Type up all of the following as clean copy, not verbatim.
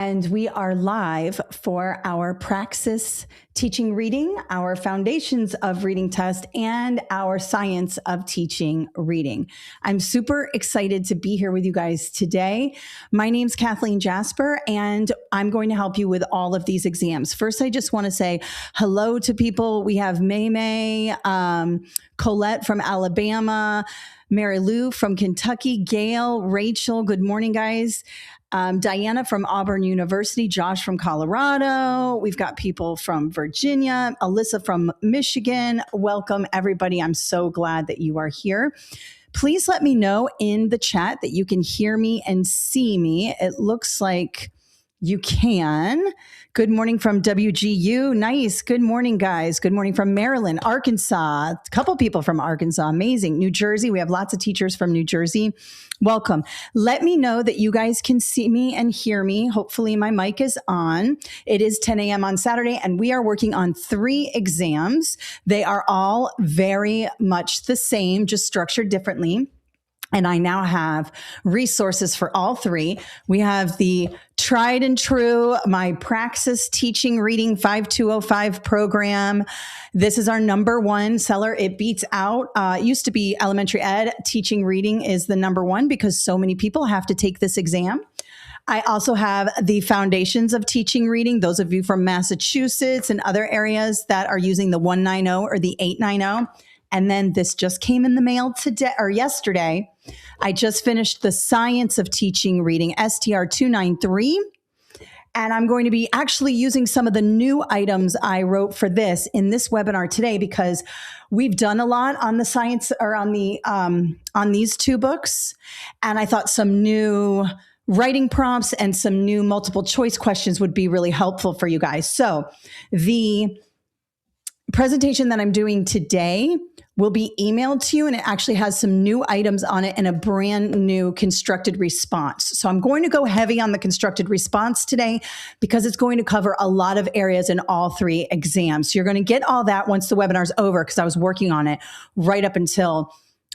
And we are live for our Praxis teaching reading, our foundations of reading test, and our science of teaching reading. I'm super excited to be here with you guys today. My name's Kathleen Jasper, and I'm going to help you with all of these exams. First, I just want to say hello to people. We have May, Colette from Alabama, Mary Lou from Kentucky, Gail, Rachel. Good morning, guys. Diana from Auburn University, Josh from Colorado. We've got people from Virginia, Alyssa from Michigan. Welcome, everybody. I'm so glad that you are here. Please let me know in the chat that you can hear me and see me. It looks like you can. Good morning from WGU. Nice. Good morning, guys. Good morning from Maryland, Arkansas. A couple people from Arkansas. Amazing. New Jersey. We have lots of teachers from New Jersey. Welcome. Let me know that you guys can see me and hear me. Hopefully my mic is on. It is 10 a.m. on Saturday, and we are working on 3 exams. They are all very much the same, just structured differently. And I now have resources for all 3. We have the tried and true, my Praxis teaching reading 5205 program. This is our #1 seller. It beats out, it used to be elementary ed. Teaching reading is the #1 because so many people have to take this exam. I also have the foundations of teaching reading. Those of you from Massachusetts and other areas that are using the 190 or the 890. And then this just came in the mail today or yesterday. I just finished the science of teaching reading, STR 293. And I'm going to be actually using some of the new items I wrote for this in this webinar today, because we've done a lot on the science or on these 2 books. And I thought some new writing prompts and some new multiple choice questions would be really helpful for you guys. So the presentation that I'm doing today will be emailed to you, and it actually has some new items on it and a brand new constructed response. So I'm going to go heavy on the constructed response today because it's going to cover a lot of areas in all 3 exams. So you're going to get all that once the webinar's over, because I was working on it right up until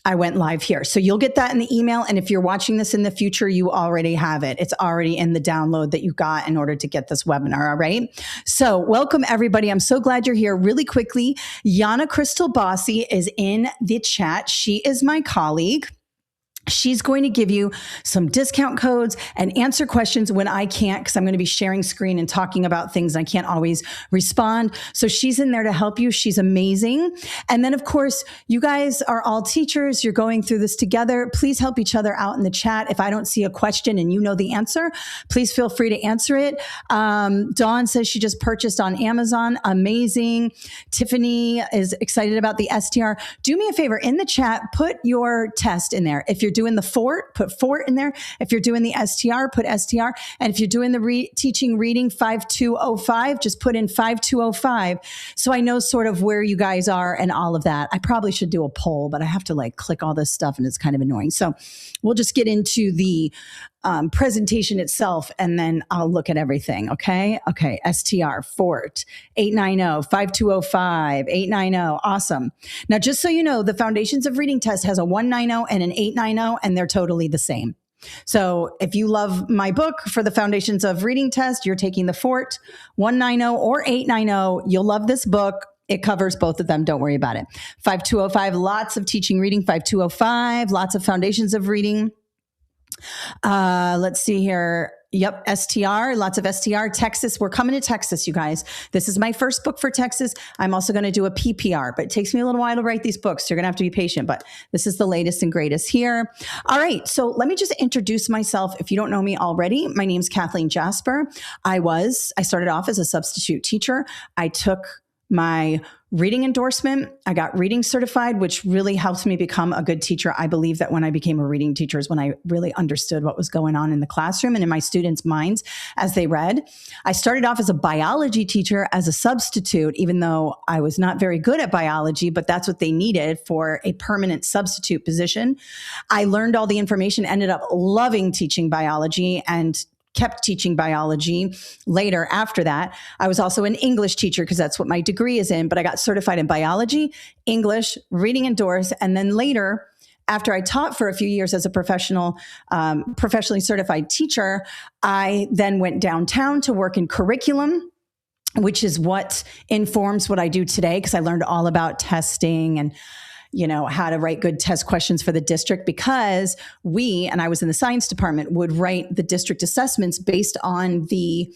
I went live here. So you'll get that in the email. And if you're watching this in the future, you already have it. It's already in the download that you got in order to get this webinar. All right. So welcome, everybody. I'm so glad you're here. Really quickly, Yana Crystal Bossy is in the chat. She is my colleague. She's going to give you some discount codes and answer questions when I can't, because I'm going to be sharing screen and talking about things and I can't always respond. So she's in there to help you. She's amazing. And then, of course, you guys are all teachers. You're going through this together. Please help each other out in the chat. If I don't see a question and you know the answer, please feel free to answer it. Dawn says she just purchased on Amazon. Amazing. Tiffany is excited about the STR. Do me a favor, in the chat, put your test in there. If you're doing the FORT, put FORT in there. If you're doing the STR, put STR. And if you're doing the teaching reading 5205, just put in 5205. So I know sort of where you guys are and all of that. I probably should do a poll, but I have to like click all this stuff and it's kind of annoying. So we'll just get into the presentation itself, and then I'll look at everything. Okay. Okay. STR, FORT, 890, 5205, 890. Awesome. Now, just so you know, the Foundations of Reading test has a 190 and an 890, and they're totally the same. So if you love my book for the Foundations of Reading test, you're taking the FORT 190 or 890. You'll love this book. It covers both of them. Don't worry about it. 5205, lots of teaching reading. 5205, lots of Foundations of Reading. Let's see here. Yep. STR, lots of STR. Texas. We're coming to Texas, you guys. This is my first book for Texas. I'm also going to do a PPR, but it takes me a little while to write these books. So you're going to have to be patient, but this is the latest and greatest here. All right. So let me just introduce myself. If you don't know me already, my name's Kathleen Jasper. I started off as a substitute teacher. I took my reading endorsement. I got reading certified, which really helped me become a good teacher. I believe that when I became a reading teacher is when I really understood what was going on in the classroom and in my students' minds as they read. I started off as a biology teacher as a substitute, even though I was not very good at biology, but that's what they needed for a permanent substitute position. I learned all the information, ended up loving teaching biology, and kept teaching biology later after that. I was also an English teacher because that's what my degree is in, but I got certified in biology, English, reading endorsed, and then later after I taught for a few years as a professionally certified teacher, I then went downtown to work in curriculum, which is what informs what I do today, because I learned all about testing and how to write good test questions for the district, because and I was in the science department, would write the district assessments based on the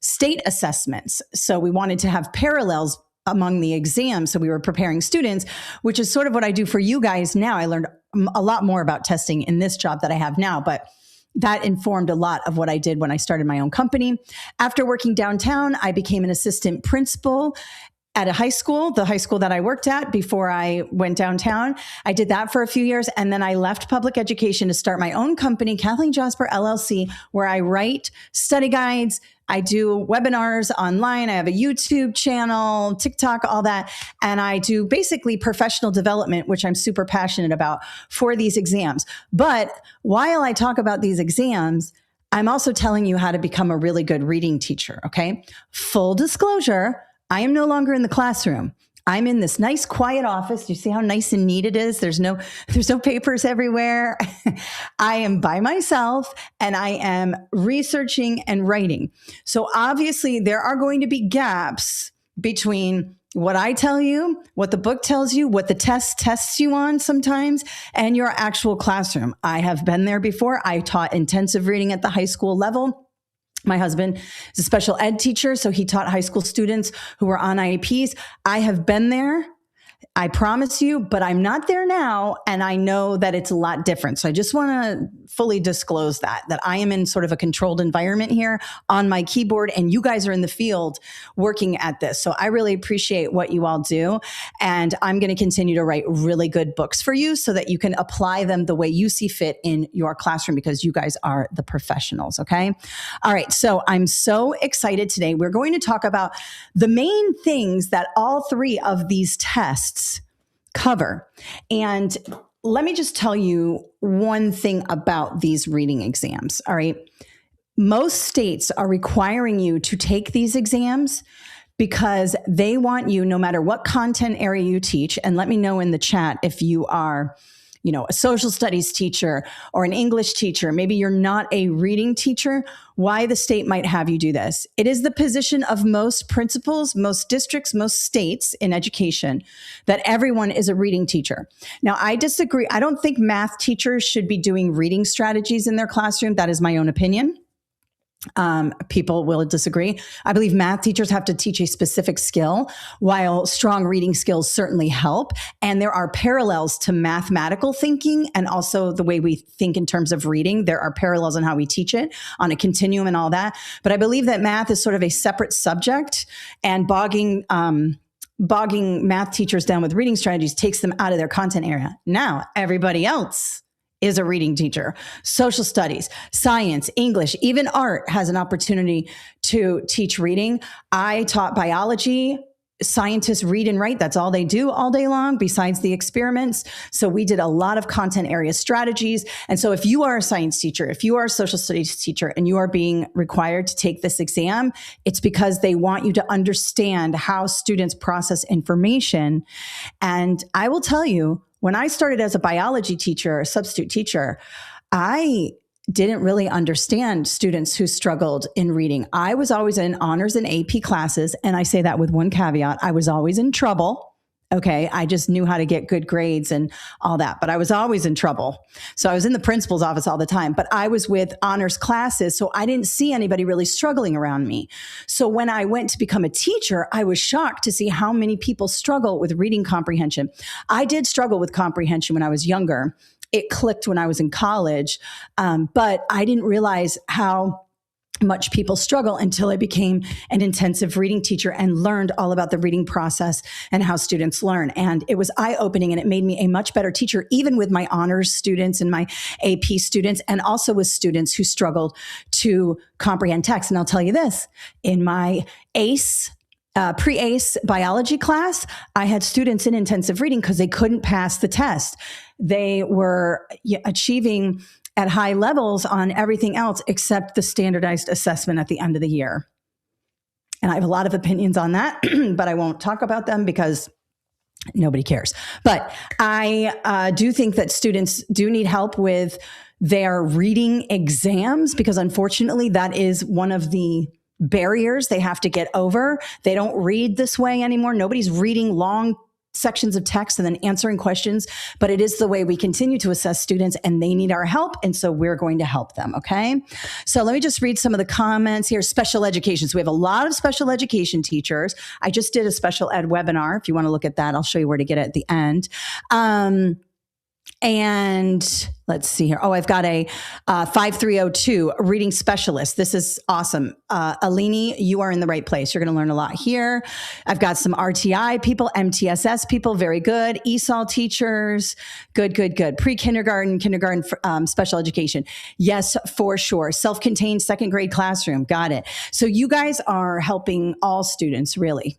state assessments. So we wanted to have parallels among the exams. So we were preparing students, which is sort of what I do for you guys now. I learned a lot more about testing in this job that I have now, but that informed a lot of what I did when I started my own company. After working downtown, I became an assistant principal at a high school, the high school that I worked at before I went downtown. I did that for a few years, and then I left public education to start my own company, Kathleen Jasper LLC, where I write study guides. I do webinars online. I have a YouTube channel, TikTok, all that. And I do basically professional development, which I'm super passionate about for these exams. But while I talk about these exams, I'm also telling you how to become a really good reading teacher, okay? Full disclosure, I am no longer in the classroom. I'm in this nice, quiet office. You see how nice and neat it is? There's no papers everywhere. I am by myself, and I am researching and writing. So obviously there are going to be gaps between what I tell you, what the book tells you, what the test tests you on sometimes, and your actual classroom. I have been there before. I taught intensive reading at the high school level. My husband is a special ed teacher, so he taught high school students who were on IEPs. I have been there, I promise you, but I'm not there now, and I know that it's a lot different. So I just want to fully disclose that I am in sort of a controlled environment here on my keyboard, and you guys are in the field working at this. So I really appreciate what you all do, and I'm going to continue to write really good books for you so that you can apply them the way you see fit in your classroom, because you guys are the professionals, okay? All right, so I'm so excited today. We're going to talk about the main things that all three of these tests cover. And let me just tell you one thing about these reading exams. All right. Most states are requiring you to take these exams because they want you, no matter what content area you teach, and let me know in the chat if you are, a social studies teacher or an English teacher, maybe you're not a reading teacher, why the state might have you do this. It is the position of most principals, most districts, most states in education that everyone is a reading teacher. Now, I disagree. I don't think math teachers should be doing reading strategies in their classroom. That is my own opinion. People will disagree. I believe math teachers have to teach a specific skill, while strong reading skills certainly help. And there are parallels to mathematical thinking and also the way we think in terms of reading. There are parallels in how we teach it on a continuum and all that. But I believe that math is sort of a separate subject, and bogging math teachers down with reading strategies takes them out of their content area. Now, everybody else is a reading teacher. Social studies, science, English, even art has an opportunity to teach reading. I taught biology. Scientists read and write. That's all they do all day long besides the experiments. So we did a lot of content area strategies. And so if you are a science teacher, if you are a social studies teacher, and you are being required to take this exam, it's because they want you to understand how students process information. And I will tell you, when I started as a biology teacher, a substitute teacher, I didn't really understand students who struggled in reading. I was always in honors and AP classes, and I say that with one caveat. I was always in trouble. Okay, I just knew how to get good grades and all that, but I was always in trouble. So I was in the principal's office all the time, but I was with honors classes, so I didn't see anybody really struggling around me. So when I went to become a teacher, I was shocked to see how many people struggle with reading comprehension. I did struggle with comprehension when I was younger. It clicked when I was in college, but I didn't realize how much people struggle until I became an intensive reading teacher and learned all about the reading process and how students learn. And it was eye-opening, and it made me a much better teacher, even with my honors students and my AP students, and also with students who struggled to comprehend text. And I'll tell you this, in my pre-ACE biology class, I had students in intensive reading because they couldn't pass the test. They were achieving at high levels on everything else except the standardized assessment at the end of the year. And I have a lot of opinions on that, but I won't talk about them because Nobody cares. But I do think that students do need help with their reading exams, because unfortunately that is one of the barriers they have to get over. They don't read this way anymore. Nobody's reading long sections of text and then answering questions, but it is the way we continue to assess students, and they need our help. And so we're going to help them. Okay. So let me just read some of the comments here. Special education. So we have a lot of special education teachers. I just did a special ed webinar. If you want to look at that, I'll show you where to get it at the end. And let's see here. Oh, I've got a 5302 reading specialist. This is awesome. Alini, you are in the right place. You're going to learn a lot here. I've got some RTI people, MTSS people. Very good. ESOL teachers. Good, good, good. Pre-kindergarten, kindergarten, special education. Yes, for sure. Self-contained second grade classroom. Got it. So you guys are helping all students, really.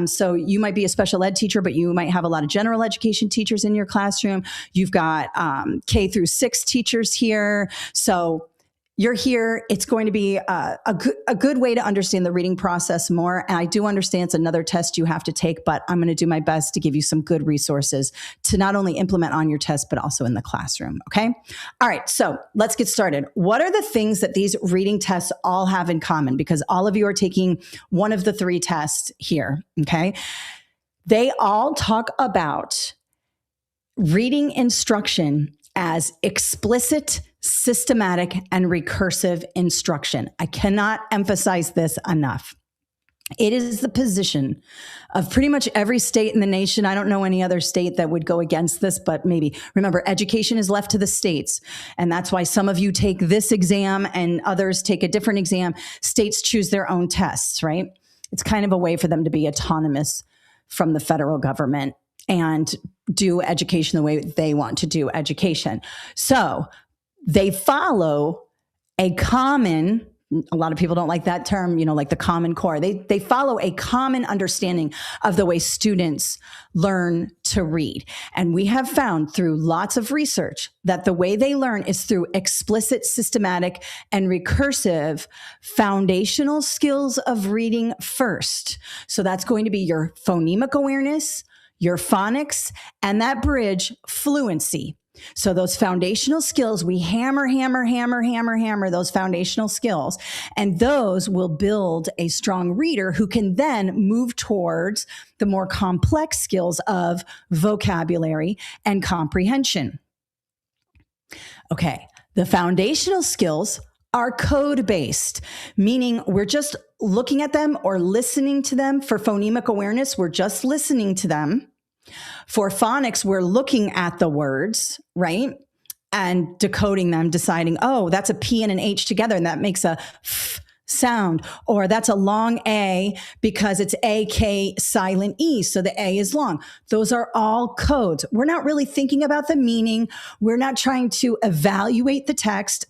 So you might be a special ed teacher, but you might have a lot of general education teachers in your classroom. You've got K through 6 teachers here. So you're here. It's going to be a good way to understand the reading process more. And I do understand it's another test you have to take, but I'm going to do my best to give you some good resources to not only implement on your test, but also in the classroom. Okay. All right. So let's get started. What are the things that these reading tests all have in common? Because all of you are taking one of the 3 tests here. Okay. They all talk about reading instruction as explicit, systematic, and recursive instruction. I cannot emphasize this enough. It is the position of pretty much every state in the nation. I don't know any other state that would go against this, but maybe. Remember, education is left to the states. And that's why some of you take this exam and others take a different exam. States choose their own tests, right? It's kind of a way for them to be autonomous from the federal government and do education the way they want to do education. So they follow a common, a lot of people don't like that term, like the Common Core. They follow a common understanding of the way students learn to read. And we have found through lots of research that the way they learn is through explicit, systematic, and recursive foundational skills of reading first. So that's going to be your phonemic awareness, your phonics, and that bridge, fluency. So those foundational skills, we hammer those foundational skills, and those will build a strong reader who can then move towards the more complex skills of vocabulary and comprehension. Okay, the foundational skills are code-based, meaning we're just looking at them or listening to them. For phonemic awareness, we're just listening to them. For phonics, we're looking at the words, right? And decoding them, deciding, oh, that's a P and an H together, and that makes a F sound. Or that's a long A because it's A-K silent E, so the A is long. Those are all codes. We're not really thinking about the meaning. We're not trying to evaluate the text.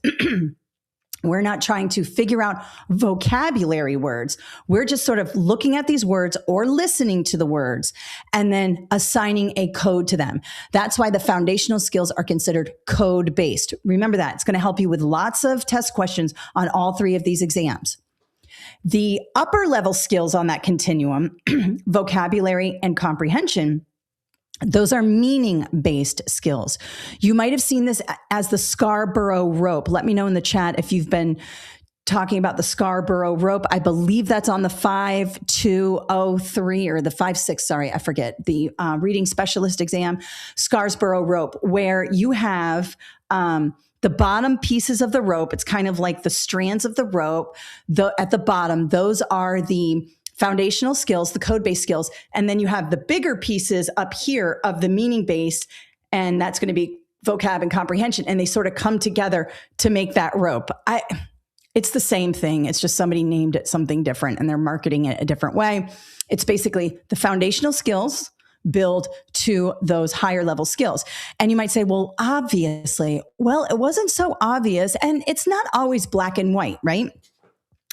We're not trying to figure out vocabulary words. We're just sort of looking at these words or listening to the words and then assigning a code to them. That's why the foundational skills are considered code-based. Remember that. It's going to help you with lots of test questions on all 3 of these exams. The upper level skills on that continuum, vocabulary and comprehension, those are meaning-based skills. You might have seen this as the Scarborough rope. Let me know in the chat if you've been talking about the Scarborough rope. I believe that's on the 5203 or the 56, sorry, I forget, the reading specialist exam, Scarborough rope, where you have the bottom pieces of the rope. It's kind of like the strands of the rope. At the bottom, those are the foundational skills, the code-based skills, and then you have the bigger pieces up here of the meaning-based, and that's going to be vocab and comprehension, and they sort of come together to make that rope. It's the same thing. It's just somebody named it something different, and they're marketing it a different way. It's basically the foundational skills build to those higher level skills. And you might say, well, obviously, well, it wasn't so obvious, and it's not always black and white, right?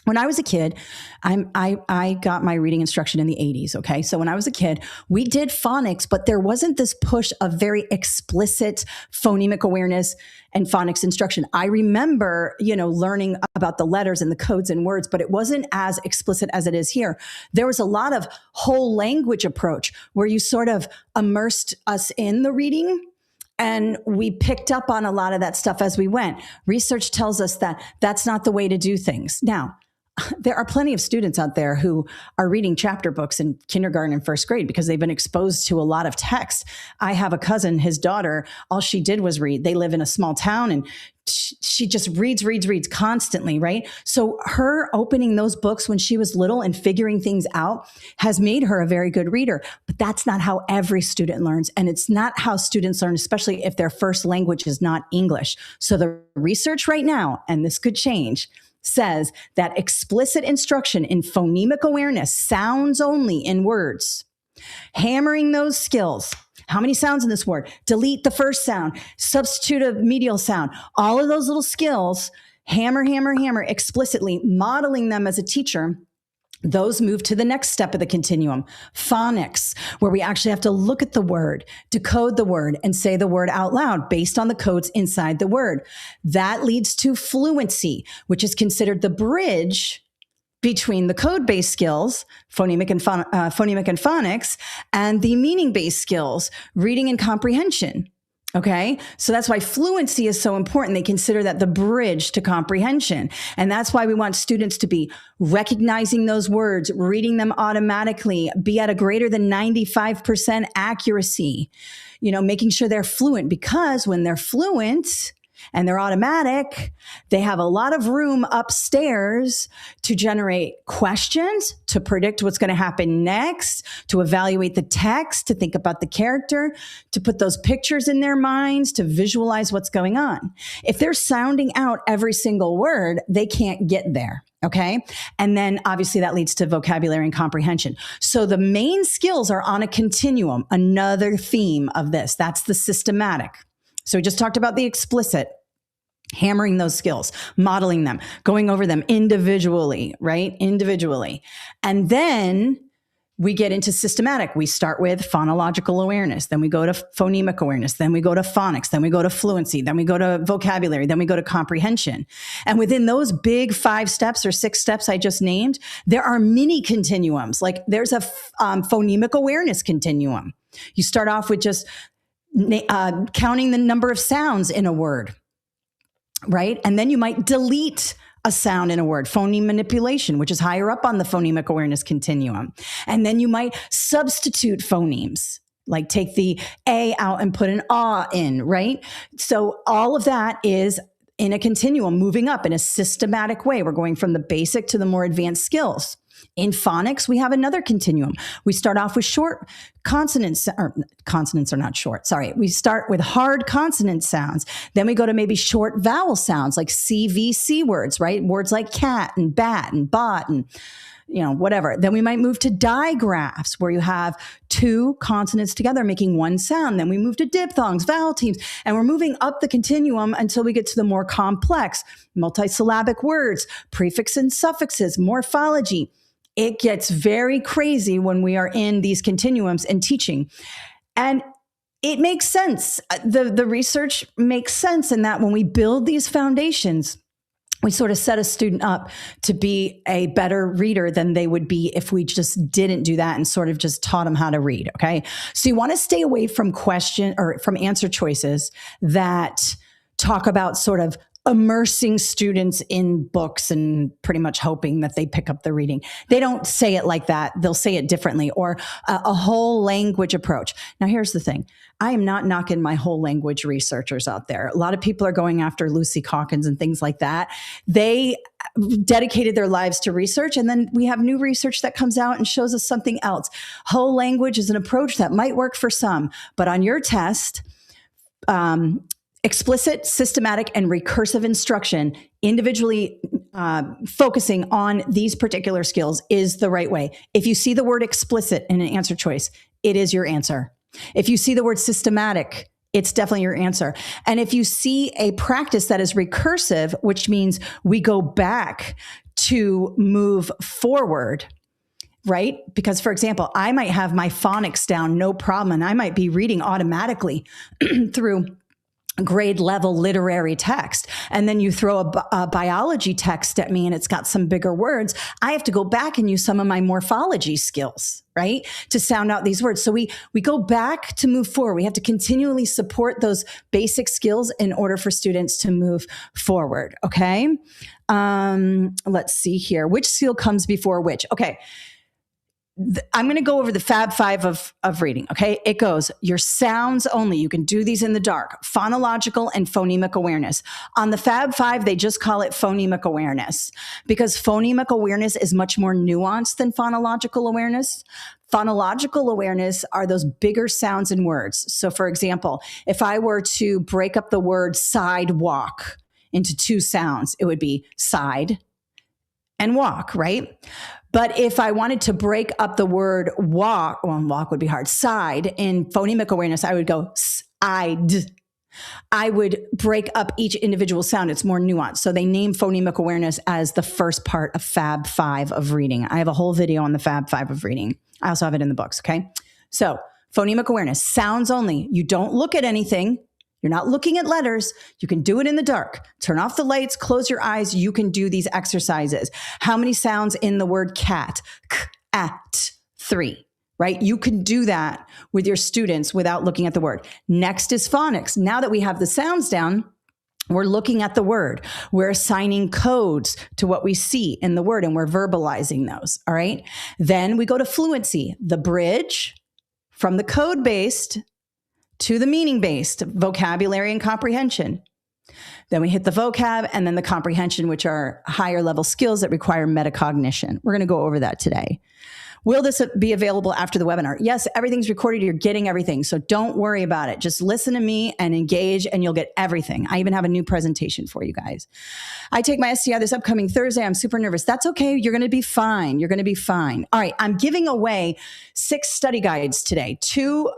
When I was a kid, I got my reading instruction in the 80s. Okay. So when I was a kid, we did phonics, but there wasn't this push of very explicit phonemic awareness and phonics instruction. I remember, learning about the letters and the codes and words, but it wasn't as explicit as it is here. There was a lot of whole language approach where you sort of immersed us in the reading. And we picked up on a lot of that stuff as we went. Research tells us that that's not the way to do things. Now, there are plenty of students out there who are reading chapter books in kindergarten and first grade because they've been exposed to a lot of text. I have a cousin, his daughter, all she did was read. They live in a small town and she just reads constantly, right? So her opening those books when she was little and figuring things out has made her a very good reader. But that's not how every student learns. And it's not how students learn, especially if their first language is not English. So the research right now, and this could change, says that explicit instruction in phonemic awareness, sounds only in words, hammering those skills. How many sounds in this word? Delete the first sound, substitute a medial sound. All of those little skills, hammer explicitly, modeling them as a teacher. Those move to the next step of the continuum, phonics, where we actually have to look at the word, decode the word, and say the word out loud based on the codes inside the word. That leads to fluency, which is considered the bridge between the code-based skills, phonemic and phonics, and the meaning-based skills, reading and comprehension. Okay. So that's why fluency is so important. They consider that the bridge to comprehension. And that's why we want students to be recognizing those words, reading them automatically, be at a greater than 95% accuracy, making sure they're fluent, because when they're fluent and they're automatic, they have a lot of room upstairs to generate questions, to predict what's going to happen next, to evaluate the text, to think about the character, to put those pictures in their minds, to visualize what's going on. If they're sounding out every single word, they can't get there. Okay. And then obviously that leads to vocabulary and comprehension. So the main skills are on a continuum, another theme of this. That's the systematic. So we just talked about the explicit, hammering those skills, modeling them, going over them individually, right? Individually. And then we get into systematic. We start with phonological awareness, then we go to phonemic awareness, then we go to phonics, then we go to fluency, then we go to vocabulary, then we go to comprehension. And within those big 5 steps or 6 steps I just named, there are mini continuums. Like there's a phonemic awareness continuum. You start off with just counting the number of sounds in a word, right? And then you might delete a sound in a word, phoneme manipulation, which is higher up on the phonemic awareness continuum. And then you might substitute phonemes, like take the A out and put an ah in, right? So all of that is in a continuum, moving up in a systematic way. We're going from the basic to the more advanced skills. In phonics, we have another continuum. We start off with short consonants, or consonants are not short, sorry. We start with hard consonant sounds. Then we go to maybe short vowel sounds like CVC words, right? Words like cat and bat and bot and whatever. Then we might move to digraphs where you have 2 consonants together making one sound. Then we move to diphthongs, vowel teams, and we're moving up the continuum until we get to the more complex multisyllabic words, prefix and suffixes, morphology. It gets very crazy when we are in these continuums and teaching. And it makes sense. The research makes sense in that when we build these foundations, we sort of set a student up to be a better reader than they would be if we just didn't do that and sort of just taught them how to read. Okay. So you want to stay away from from answer choices that talk about sort of immersing students in books and pretty much hoping that they pick up the reading. They don't say it like that. They'll say it differently, or a whole language approach. Now, here's the thing. I am not knocking my whole language researchers out there. A lot of people are going after Lucy Calkins and things like that. They dedicated their lives to research, and then we have new research that comes out and shows us something else. Whole language is an approach that might work for some, but on your test, explicit, systematic, and recursive instruction, individually focusing on these particular skills, is the right way. If you see the word explicit in an answer choice, it is your answer. If you see the word systematic, it's definitely your answer. And if you see a practice that is recursive, which means we go back to move forward, right? Because, for example, I might have my phonics down, no problem, and I might be reading automatically through grade level literary text. And then you throw a biology text at me and it's got some bigger words. I have to go back and use some of my morphology skills, right? To sound out these words. So we go back to move forward. We have to continually support those basic skills in order for students to move forward. Okay. Let's see here. Which skill comes before which? Okay. I'm going to go over the Fab Five of reading. Okay. It goes your sounds only. You can do these in the dark, phonological and phonemic awareness. On the Fab Five, they just call it phonemic awareness because phonemic awareness is much more nuanced than phonological awareness. Phonological awareness are those bigger sounds and words. So for example, if I were to break up the word sidewalk into two sounds, it would be side and walk, right? But if I wanted to break up the word walk, well, walk would be hard, side, in phonemic awareness, I would go side. I would break up each individual sound. It's more nuanced. So they name phonemic awareness as the first part of Fab Five of reading. I have a whole video on the Fab Five of reading. I also have it in the books, okay? So phonemic awareness, sounds only. You don't look at anything. You're not looking at letters. You can do it in the dark. Turn off the lights, close your eyes. You can do these exercises. How many sounds in the word cat? K-at, 3, right? You can do that with your students without looking at the word. Next is phonics. Now that we have the sounds down, we're looking at the word. We're assigning codes to what we see in the word and we're verbalizing those, all right? Then we go to fluency, the bridge from the code-based to the meaning-based, vocabulary and comprehension. Then we hit the vocab and then the comprehension, which are higher level skills that require metacognition. We're going to go over that today. Will this be available after the webinar? Yes, everything's recorded. You're getting everything. So don't worry about it. Just listen to me and engage and you'll get everything. I even have a new presentation for you guys. I take my STI this upcoming Thursday. I'm super nervous. That's okay. You're going to be fine. You're going to be fine. All right. I'm giving away 6 study guides today, two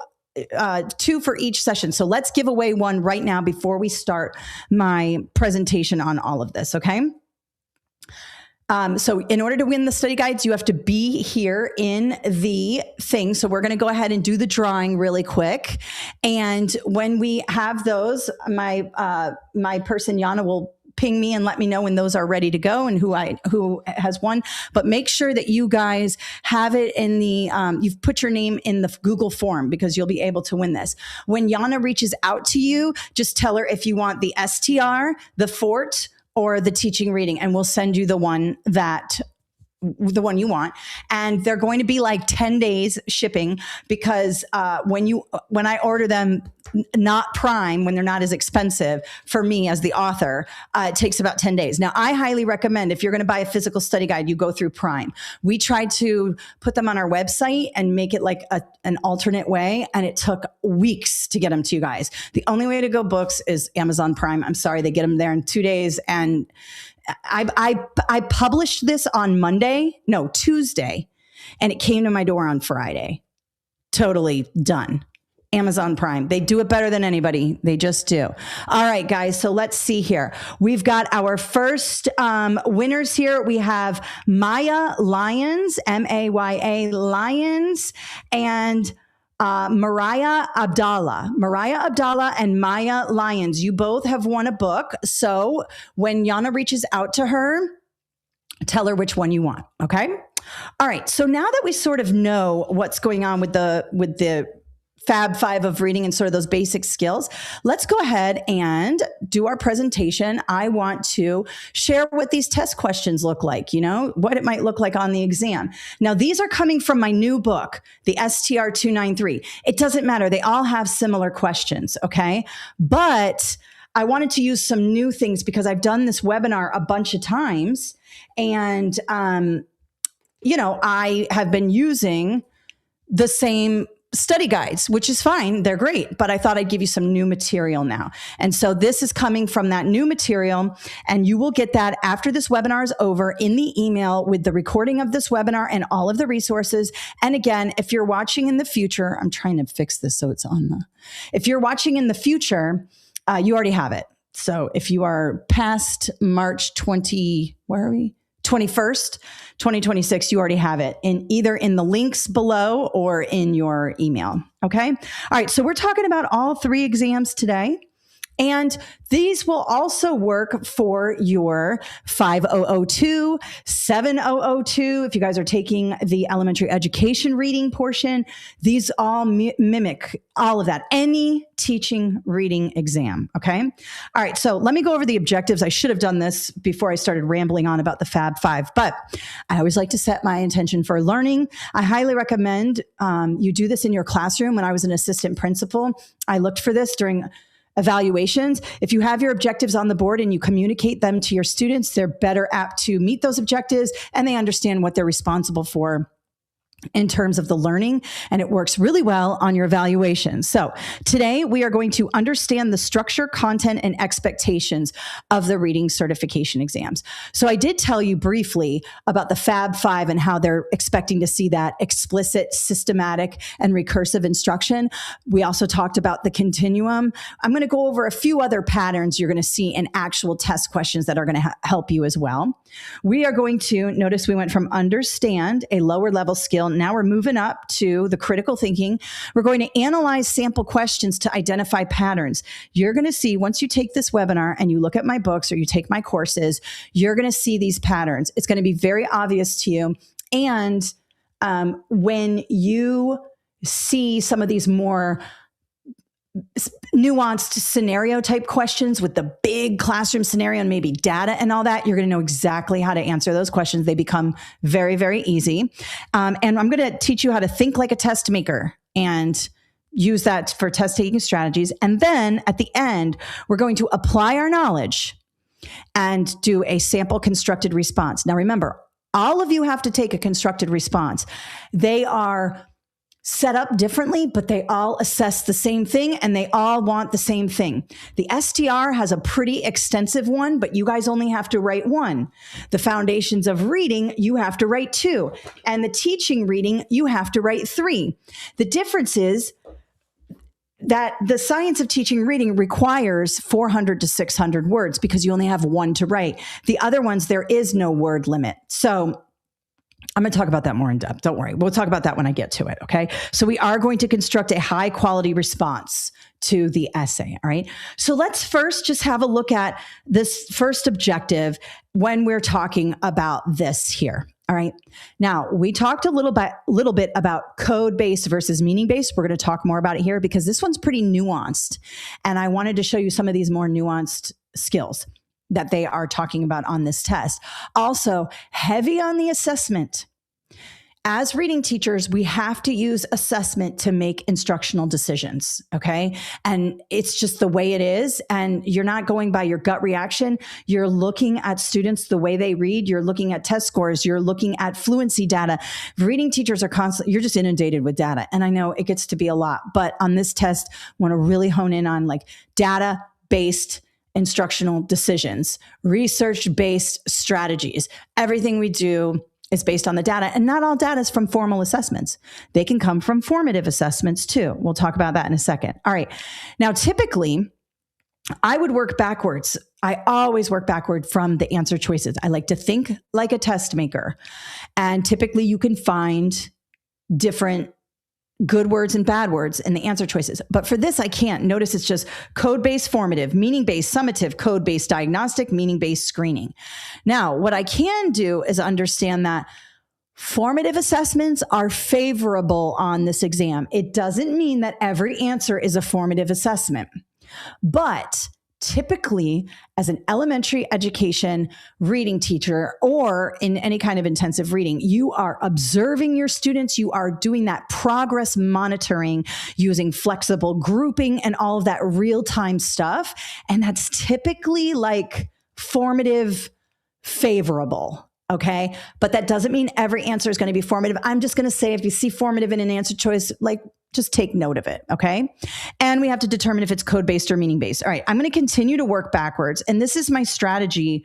for each session. So let's give away one right now before we start my presentation on all of this. Okay. So in order to win the study guides, you have to be here in the thing. So we're going to go ahead and do the drawing really quick. And when we have those, my person, Yana, will ping me and let me know when those are ready to go and who has won. But make sure that you guys have it in the, you've put your name in the Google form because you'll be able to win this. When Yana reaches out to you, just tell her if you want the STR, the Fort, or the teaching reading, and we'll send you the one you want. And they're going to be like 10 days shipping because when I order them not Prime, when they're not as expensive for me as the author, it takes about 10 days. Now, I highly recommend if you're going to buy a physical study guide, you go through Prime. We tried to put them on our website and make it like an alternate way, and it took weeks to get them to you guys. The only way to go books is Amazon Prime. I'm sorry, they get them there in 2 days, and I published this on Tuesday, and it came to my door on Friday. Totally done. Amazon Prime. They do it better than anybody. They just do. All right, guys. So let's see here. We've got our first winners here. We have Maya Lyons, M-A-Y-A Lyons, and Mariah Abdallah and Maya Lyons. You both have won a book. So when Yana reaches out to her, tell her which one you want. Okay. All right. So now that we sort of know what's going on with the Fab Five of reading and sort of those basic skills, let's go ahead and do our presentation. I want to share what these test questions look like, what it might look like on the exam. Now, these are coming from my new book, the STR 293. It doesn't matter. They all have similar questions, okay? But I wanted to use some new things because I've done this webinar a bunch of times, and, I have been using the same study guides, which is fine. They're great, but I thought I'd give you some new material now. And so this is coming from that new material, and you will get that after this webinar is over in the email with the recording of this webinar and all of the resources. And again, if you're watching in the future, I'm trying to fix this so it's on if you're watching in the future, you already have it. So if you are past March 20, where are we? 21st, 2026, you already have it either in the links below or in your email. Okay. All right. So we're talking about all 3 exams today. And these will also work for your 5002, 7002. If you guys are taking the elementary education reading portion, these all mimic all of that. Any teaching reading exam. Okay. All right. So let me go over the objectives. I should have done this before I started rambling on about the Fab Five, but I always like to set my intention for learning. I highly recommend you do this in your classroom. When I was an assistant principal, I looked for this during evaluations. If you have your objectives on the board and you communicate them to your students, they're better apt to meet those objectives and they understand what they're responsible for in terms of the learning, and it works really well on your evaluation. So today we are going to understand the structure, content, and expectations of the reading certification exams. So I did tell you briefly about the Fab Five and how they're expecting to see that explicit, systematic, and recursive instruction. We also talked about the continuum. I'm going to go over a few other patterns you're going to see in actual test questions that are going to help you as well. We are going to, notice we went from understand, a lower level skill. Now we're moving up to the critical thinking. We're going to analyze sample questions to identify patterns. You're going to see, once you take this webinar and you look at my books or you take my courses, you're going to see these patterns. It's going to be very obvious to you. And when you see some of these more nuanced scenario type questions with the big classroom scenario and maybe data and all that, you're going to know exactly how to answer those questions. They become very, very easy. And I'm going to teach you how to think like a test maker and use that for test taking strategies. And then at the end, we're going to apply our knowledge and do a sample constructed response. Now, remember, all of you have to take a constructed response. They are set up differently, but they all assess the same thing and they all want the same thing. The STR has a pretty extensive one, but you guys only have to write one. The foundations of reading, you have to write 2. And the teaching reading, you have to write 3. The difference is that the science of teaching reading requires 400 to 600 words because you only have 1 to write. The other ones, there is no word limit. So I'm going to talk about that more in depth. Don't worry. We'll talk about that when I get to it. Okay. So we are going to construct a high quality response to the essay. All right. So let's first just have a look at this first objective when we're talking about this here. All right. Now we talked a little bit about code-based versus meaning-based. We're going to talk more about it here because this one's pretty nuanced. And I wanted to show you some of these more nuanced skills that they are talking about on this test. Also, heavy on the assessment. As reading teachers, we have to use assessment to make instructional decisions, okay? And it's just the way it is. And you're not going by your gut reaction. You're looking at students the way they read. You're looking at test scores. You're looking at fluency data. Reading teachers are constantly, you're just inundated with data. And I know it gets to be a lot, but on this test, I want to really hone in on like data-based instructional decisions, research-based strategies. Everything we do is based on the data, and not all data is from formal assessments. They can come from formative assessments too. We'll talk about that in a second. All right. Now, typically, I would work backwards. I always work backward from the answer choices. I like to think like a test maker. And typically, you can find different good words and bad words in the answer choices. But for this, I can't. Notice it's just code-based formative, meaning-based summative, code-based diagnostic, meaning-based screening. Now, what I can do is understand that formative assessments are favorable on this exam. It doesn't mean that every answer is a formative assessment. But typically, as an elementary education reading teacher or in any kind of intensive reading, you are observing your students. You are doing that progress monitoring using flexible grouping and all of that real-time stuff. And that's typically like formative favorable. Okay. But that doesn't mean every answer is going to be formative. I'm just going to say, if you see formative in an answer choice, like just take note of it. Okay. And we have to determine if it's code-based or meaning-based. All right. I'm going to continue to work backwards. And this is my strategy.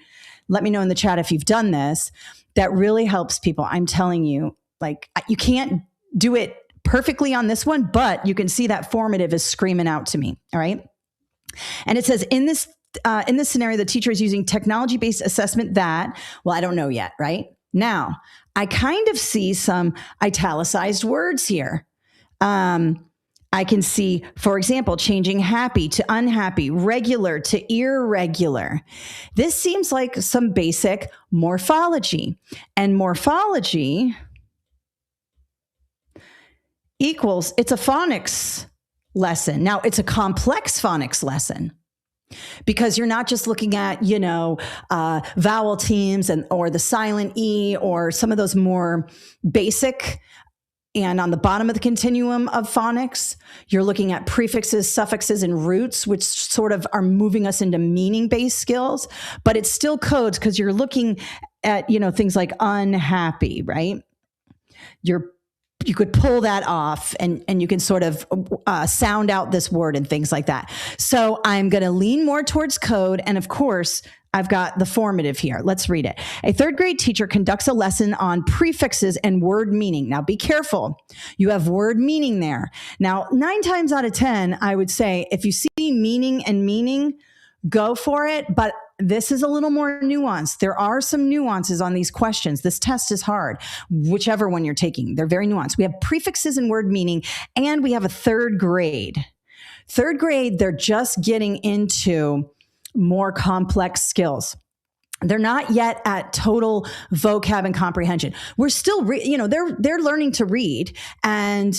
Let me know in the chat if you've done this. That really helps people. I'm telling you, like, you can't do it perfectly on this one, but you can see that formative is screaming out to me. All right. And it says, in this in this scenario, the teacher is using technology-based assessment that, well, I don't know yet, right? Now, I kind of see some italicized words here. I can see, for example, changing happy to unhappy, regular to irregular. This seems like some basic morphology. And morphology equals, it's a phonics lesson. Now, it's a complex phonics lesson because you're not just looking at, vowel teams or the silent E or some of those more basic and on the bottom of the continuum of phonics, you're looking at prefixes, suffixes, and roots, which sort of are moving us into meaning-based skills, but it's still codes because you're looking at, things like unhappy, right? You could pull that off and you can sort of sound out this word and things like that. So I'm going to lean more towards code. And of course, I've got the formative here. Let's read it. A third grade teacher conducts a lesson on prefixes and word meaning. Now be careful. You have word meaning there. Now, 9 times out of 10, I would say if you see meaning and meaning, go for it. But this is a little more nuanced. There are some nuances on these questions. This test is hard, whichever one you're taking. They're very nuanced. We have prefixes and word meaning, and we have a third grade. Third grade, they're just getting into more complex skills. They're not yet at total vocab and comprehension. We're still, they're learning to read, and,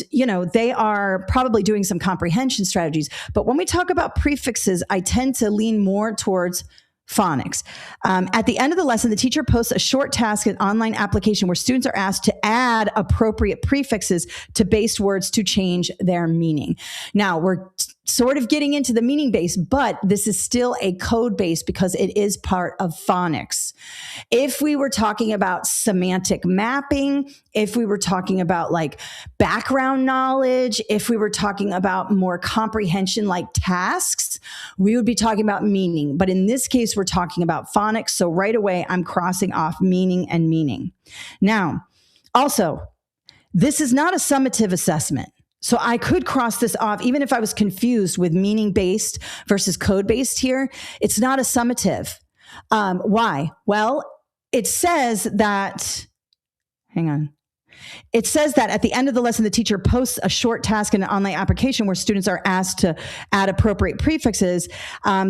they are probably doing some comprehension strategies. But when we talk about prefixes, I tend to lean more towards phonics. At the end of the lesson, the teacher posts a short task, an online application where students are asked to add appropriate prefixes to base words to change their meaning. Now, we're sort of getting into the meaning base, but this is still a code base because it is part of phonics. If we were talking about semantic mapping, if we were talking about like background knowledge, if we were talking about more comprehension like tasks, we would be talking about meaning. But in this case, we're talking about phonics. So right away, I'm crossing off meaning and meaning. Now, also, this is not a summative assessment. So I could cross this off, even if I was confused with meaning-based versus code-based here. It's not a summative. Why? Well, it says that, hang on. It says that at the end of the lesson, the teacher posts a short task in an online application where students are asked to add appropriate prefixes.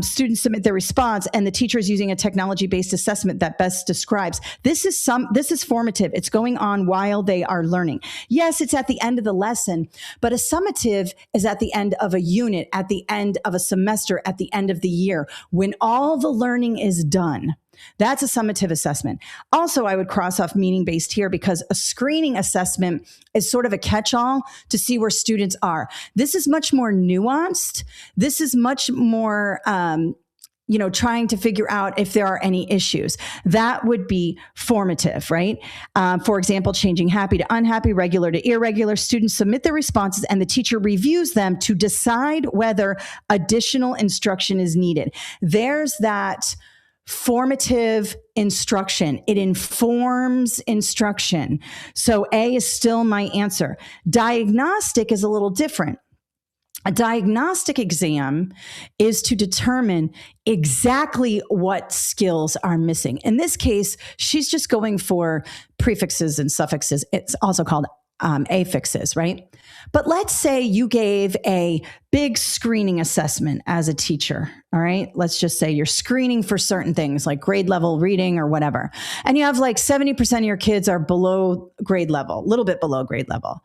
Students submit their response, and the teacher is using a technology-based assessment that best describes. This is formative. It's going on while they are learning. Yes, it's at the end of the lesson, but a summative is at the end of a unit, at the end of a semester, at the end of the year, when all the learning is done. That's a summative assessment. Also, I would cross off meaning-based here because a screening assessment is sort of a catch-all to see where students are. This is much more nuanced. This is much more, trying to figure out if there are any issues. That would be formative, right? For example, changing happy to unhappy, regular to irregular. Students submit their responses and the teacher reviews them to decide whether additional instruction is needed. There's that formative instruction. It informs instruction. So A is still my answer. Diagnostic is a little different. A diagnostic exam is to determine exactly what skills are missing. In this case, she's just going for prefixes and suffixes. It's also called affixes, right? But let's say you gave a big screening assessment as a teacher, all right? Let's just say you're screening for certain things like grade level reading or whatever. And you have like 70% of your kids are below grade level, a little bit below grade level.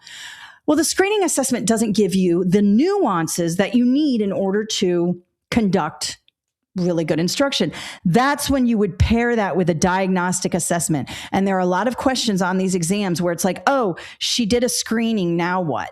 Well, the screening assessment doesn't give you the nuances that you need in order to conduct really good instruction. That's when you would pair that with a diagnostic assessment. And there are a lot of questions on these exams where it's like, oh, she did a screening, now what?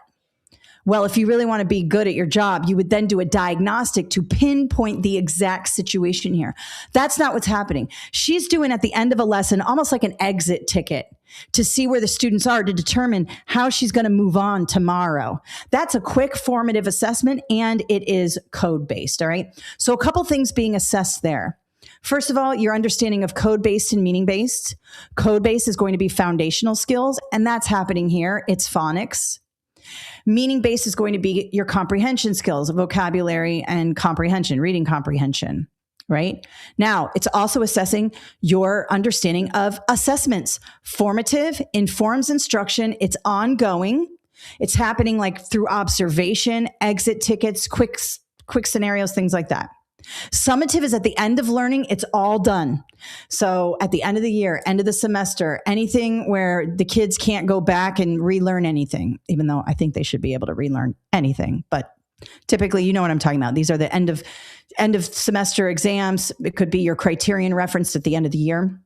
Well, if you really want to be good at your job, you would then do a diagnostic to pinpoint the exact situation here. That's not what's happening. She's doing at the end of a lesson almost like an exit ticket to see where the students are to determine how she's going to move on tomorrow. That's a quick formative assessment, and it is code-based, all right? So a couple things being assessed there. First of all, your understanding of code-based and meaning-based. Code-based is going to be foundational skills, and that's happening here. It's phonics. Meaning-based is going to be your comprehension skills, vocabulary and comprehension, reading comprehension, right? Now, it's also assessing your understanding of assessments. Formative informs instruction. It's ongoing. It's happening like through observation, exit tickets, quick scenarios, things like that. Summative is at the end of learning. It's all done. So at the end of the year, end of the semester, anything where the kids can't go back and relearn anything, even though I think they should be able to relearn anything. But typically, you know what I'm talking about. These are the end of semester exams. It could be your criterion referenced at the end of the year.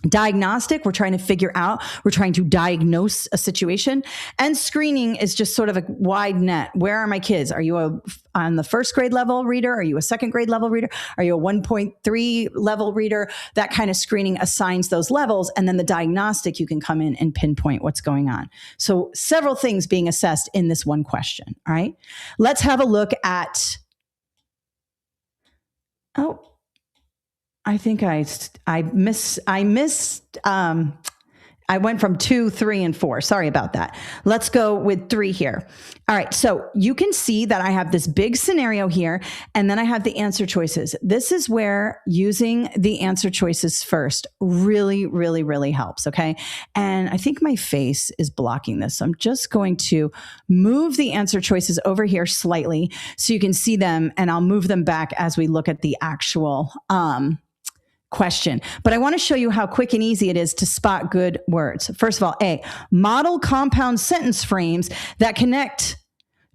Diagnostic, we're trying to diagnose a situation. And screening is just sort of a wide net. Where are my kids? Are you on the first grade level reader? Are you a second grade level reader? Are you a 1.3 level reader? That kind of screening assigns those levels. And then the diagnostic, you can come in and pinpoint what's going on. So several things being assessed in this one question. All right. Let's have a look at, I think I went from 2, 3, and 4. Sorry about that. Let's go with 3 here. All right. So you can see that I have this big scenario here, and then I have the answer choices. This is where using the answer choices first really, really, really helps. Okay. And I think my face is blocking this. So I'm just going to move the answer choices over here slightly so you can see them, and I'll move them back as we look at the actual, question. But I want to show you how quick and easy it is to spot good words. First of all, A, model compound sentence frames that connect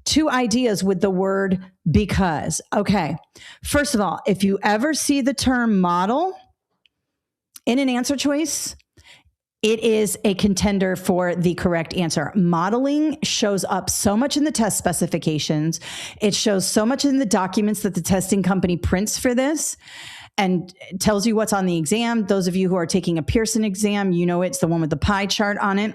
two ideas with the word because. Okay. First of all, if you ever see the term model in an answer choice, it is a contender for the correct answer. Modeling shows up so much in the test specifications. It shows so much in the documents that the testing company prints for this and tells you what's on the exam. Those of you who are taking a Pearson exam, you know it's the one with the pie chart on it.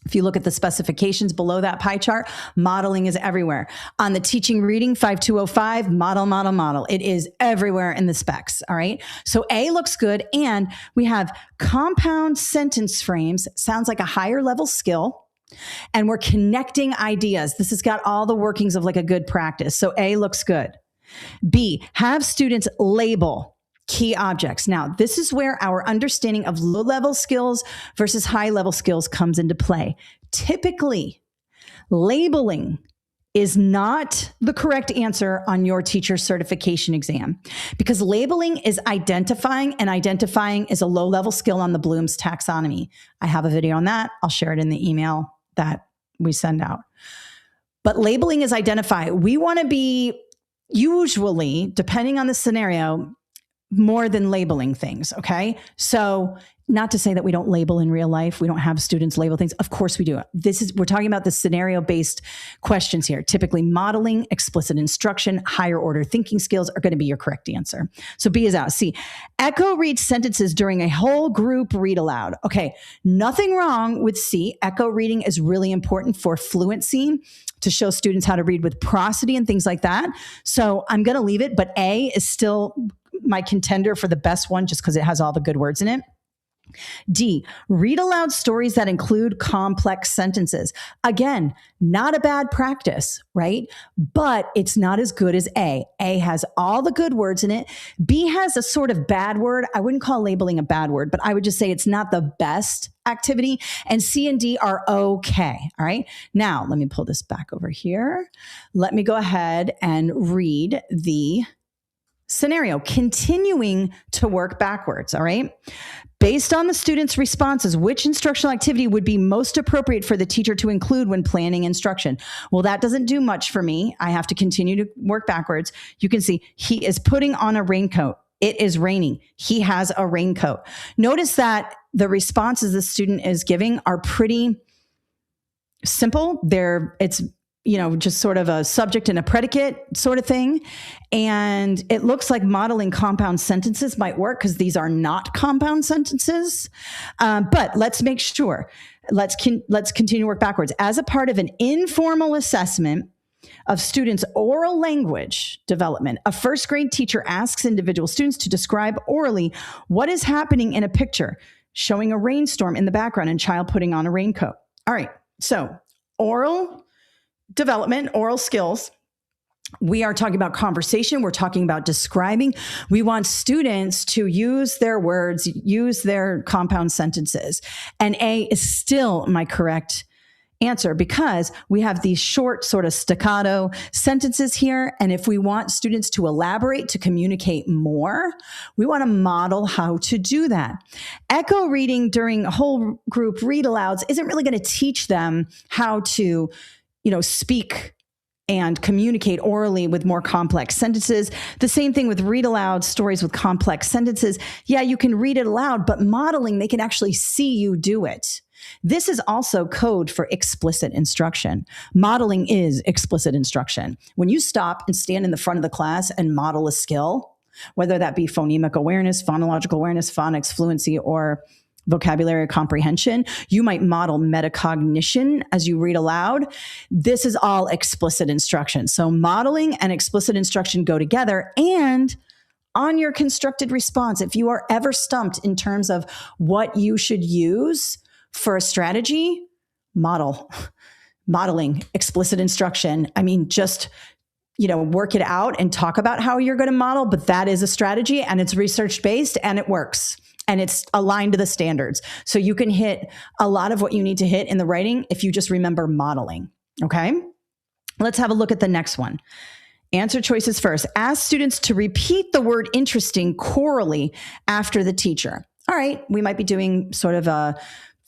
If you look at the specifications below that pie chart, modeling is everywhere. On the teaching reading 5205, model. It is everywhere in the specs, all right? So A looks good, and we have compound sentence frames. Sounds like a higher level skill, and we're connecting ideas. This has got all the workings of like a good practice. So A looks good. B, have students label key objects. Now, this is where our understanding of low-level skills versus high-level skills comes into play. Typically, labeling is not the correct answer on your teacher certification exam because labeling is identifying, and identifying is a low-level skill on the Bloom's taxonomy. I have a video on that. I'll share it in the email that we send out. But labeling is identify. We want to be usually, depending on the scenario, more than labeling things. Okay. So not to say that we don't label in real life. We don't have students label things. Of course we do. We're talking about the scenario based questions here. Typically modeling, explicit instruction, higher order thinking skills are going to be your correct answer. So B is out. C, echo read sentences during a whole group read aloud. Okay. Nothing wrong with C. Echo reading is really important for fluency, to show students how to read with prosody and things like that. So I'm going to leave it, but A is still my contender for the best one just because it has all the good words in it. D, read aloud stories that include complex sentences. Again, not a bad practice, right? But it's not as good as A. A has all the good words in it. B has a sort of bad word. I wouldn't call labeling a bad word, but I would just say it's not the best activity. And C and D are okay. All right. Now, let me pull this back over here. Let me go ahead and read the scenario, continuing to work backwards. All right. Based on the student's responses, which instructional activity would be most appropriate for the teacher to include when planning instruction? Well, that doesn't do much for me. I have to continue to work backwards. You can see he is putting on a raincoat. It is raining. He has a raincoat. Notice that the responses the student is giving are pretty simple. It's just sort of a subject and a predicate sort of thing. And it looks like modeling compound sentences might work because these are not compound sentences. But let's make sure. Let's continue to work backwards. As a part of an informal assessment of students' oral language development, a first grade teacher asks individual students to describe orally what is happening in a picture, showing a rainstorm in the background and child putting on a raincoat. All right. So oral development, oral skills. We are talking about conversation. We're talking about describing. We want students to use their words, use their compound sentences. And A is still my correct answer because we have these short sort of staccato sentences here. And if we want students to elaborate, to communicate more, we want to model how to do that. Echo reading during whole group read alouds isn't really going to teach them how to, speak and communicate orally with more complex sentences. The same thing with read aloud stories with complex sentences. Yeah, you can read it aloud, but modeling, they can actually see you do it. This is also code for explicit instruction. Modeling is explicit instruction. When you stop and stand in the front of the class and model a skill, whether that be phonemic awareness, phonological awareness, phonics, fluency, or vocabulary comprehension, you might model metacognition as you read aloud. This is all explicit instruction. So modeling and explicit instruction go together. And on your constructed response, if you are ever stumped in terms of what you should use for a strategy, modeling, explicit instruction. I mean, just work it out and talk about how you're going to model, but that is a strategy and it's research-based and it works. And it's aligned to the standards. So you can hit a lot of what you need to hit in the writing if you just remember modeling, okay? Let's have a look at the next one. Answer choices first. Ask students to repeat the word interesting chorally after the teacher. All right, we might be doing sort of a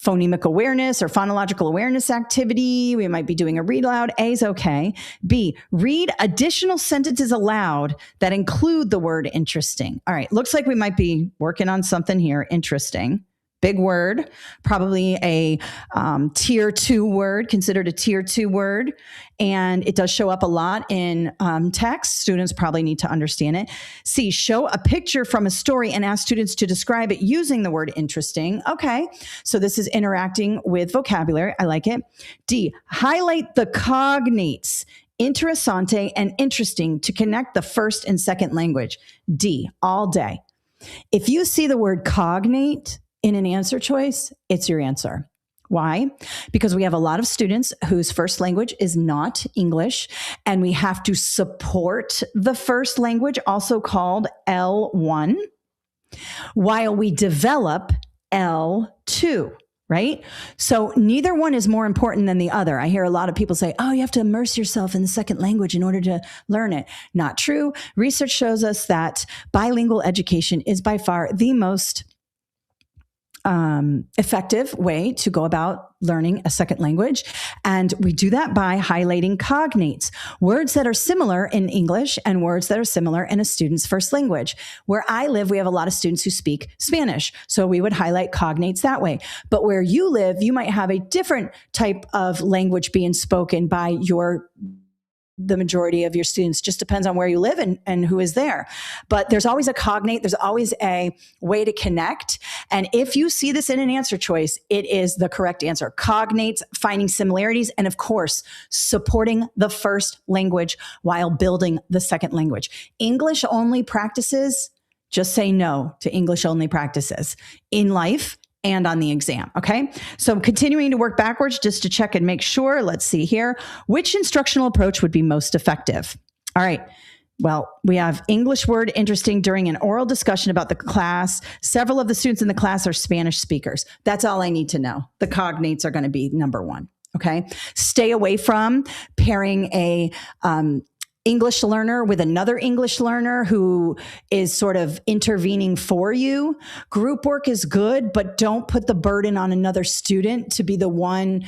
phonemic awareness or phonological awareness activity. We might be doing a read aloud. A is okay. B, read additional sentences aloud that include the word interesting. All right, looks like we might be working on something here. Interesting. Big word, probably a tier 2 word, considered a tier 2 word. And it does show up a lot in text. Students probably need to understand it. C, show a picture from a story and ask students to describe it using the word interesting. Okay, so this is interacting with vocabulary. I like it. D, highlight the cognates, interessante and interesting to connect the first and second language. D, all day. If you see the word cognate in an answer choice, it's your answer. Why? Because we have a lot of students whose first language is not English, and we have to support the first language, also called L1, while we develop L2. Right? So neither one is more important than the other. I hear a lot of people say, oh, you have to immerse yourself in the second language in order to learn it. Not true. Research shows us that bilingual education is by far the most effective way to go about learning a second language. And we do that by highlighting cognates, words that are similar in English and words that are similar in a student's first language. Where I live, we have a lot of students who speak Spanish. So we would highlight cognates that way. But where you live, you might have a different type of language being spoken by the majority of your students. Just depends on where you live and who is there. But there's always a cognate. There's always a way to connect. And if you see this in an answer choice, it is the correct answer. Cognates, finding similarities, and of course, supporting the first language while building the second language. English only practices, just say no to English only practices in life and on the exam, okay? So continuing to work backwards just to check and make sure. Let's see here. Which instructional approach would be most effective? All right. Well, we have English word interesting during an oral discussion about the class. Several of the students in the class are Spanish speakers. That's all I need to know. The cognates are going to be number one, okay? Stay away from pairing a English learner with another English learner who is sort of intervening for you. Group work is good, but don't put the burden on another student to be the one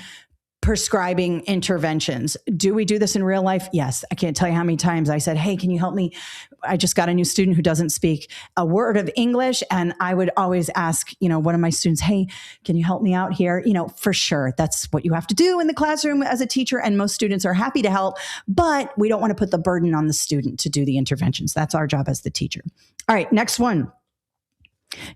prescribing interventions. Do we do this in real life? Yes. I can't tell you how many times I said, hey, can you help me? I just got a new student who doesn't speak a word of English. And I would always ask, one of my students, hey, can you help me out here? For sure. That's what you have to do in the classroom as a teacher. And most students are happy to help, but we don't want to put the burden on the student to do the interventions. That's our job as the teacher. All right, next one.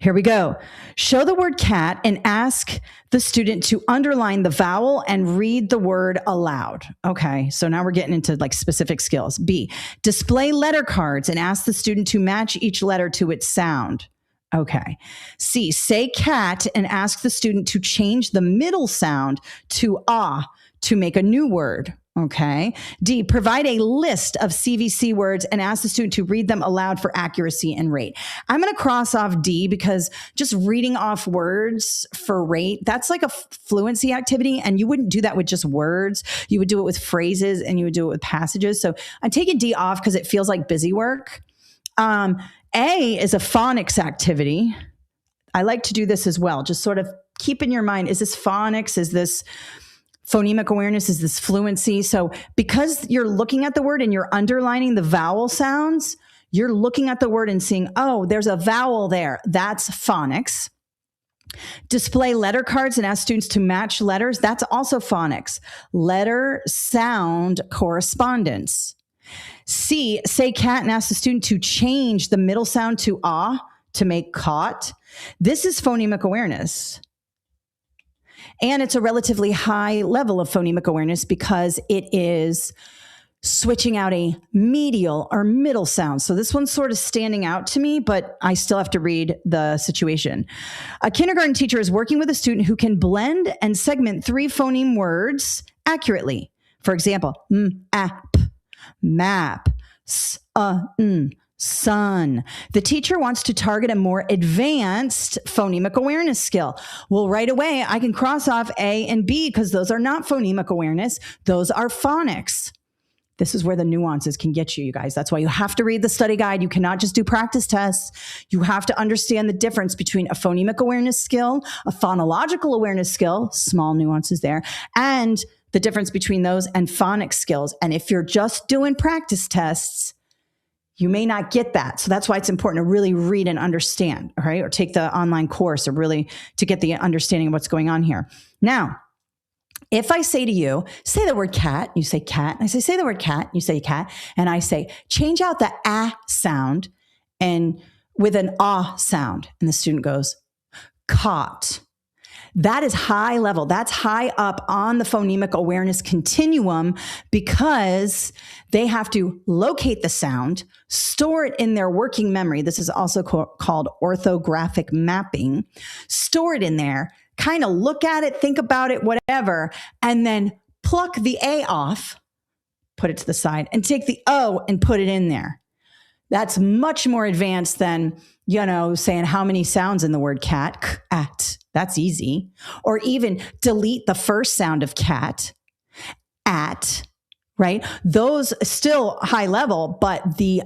Here we go. Show the word cat and ask the student to underline the vowel and read the word aloud. Okay, so now we're getting into like specific skills. B, display letter cards and ask the student to match each letter to its sound. Okay. C, say cat and ask the student to change the middle sound to ah to make a new word. Okay. D, provide a list of CVC words and ask the student to read them aloud for accuracy and rate. I'm going to cross off D because just reading off words for rate, that's like a fluency activity. And you wouldn't do that with just words. You would do it with phrases and you would do it with passages. So I'm taking D off because it feels like busy work. A is a phonics activity. I like to do this as well. Just sort of keep in your mind, is this phonics? Is this phonemic awareness? Is this fluency? So because you're looking at the word and you're underlining the vowel sounds, you're looking at the word and seeing, oh, there's a vowel there. That's phonics. Display letter cards and ask students to match letters. That's also phonics. Letter sound correspondence. C, say cat and ask the student to change the middle sound to ah to make caught. This is phonemic awareness. And it's a relatively high level of phonemic awareness because it is switching out a medial or middle sound. So this one's sort of standing out to me, but I still have to read the situation. A kindergarten teacher is working with a student who can blend and segment 3 phoneme words accurately. For example, app, map, sun. The teacher wants to target a more advanced phonemic awareness skill. Well, right away, I can cross off A and B because those are not phonemic awareness. Those are phonics. This is where the nuances can get you, you guys. That's why you have to read the study guide. You cannot just do practice tests. You have to understand the difference between a phonemic awareness skill, a phonological awareness skill, small nuances there, and the difference between those and phonics skills. And if you're just doing practice tests, you may not get that. So that's why it's important to really read and understand, all right? Or take the online course or really to get the understanding of what's going on here. Now, if I say to you, say the word cat, you say cat. And I say the word cat, you say cat. And I say, change out the ah sound and with an ah sound. And the student goes, caught. That is high level. That's high up on the phonemic awareness continuum because they have to locate the sound, store it in their working memory. This is also called orthographic mapping. Store it in there, kind of look at it, think about it, whatever, and then pluck the A off, put it to the side, and take the O and put it in there. That's much more advanced than, saying how many sounds in the word cat, at. That's easy. Or even delete the first sound of cat, at, right? Those still high level, but the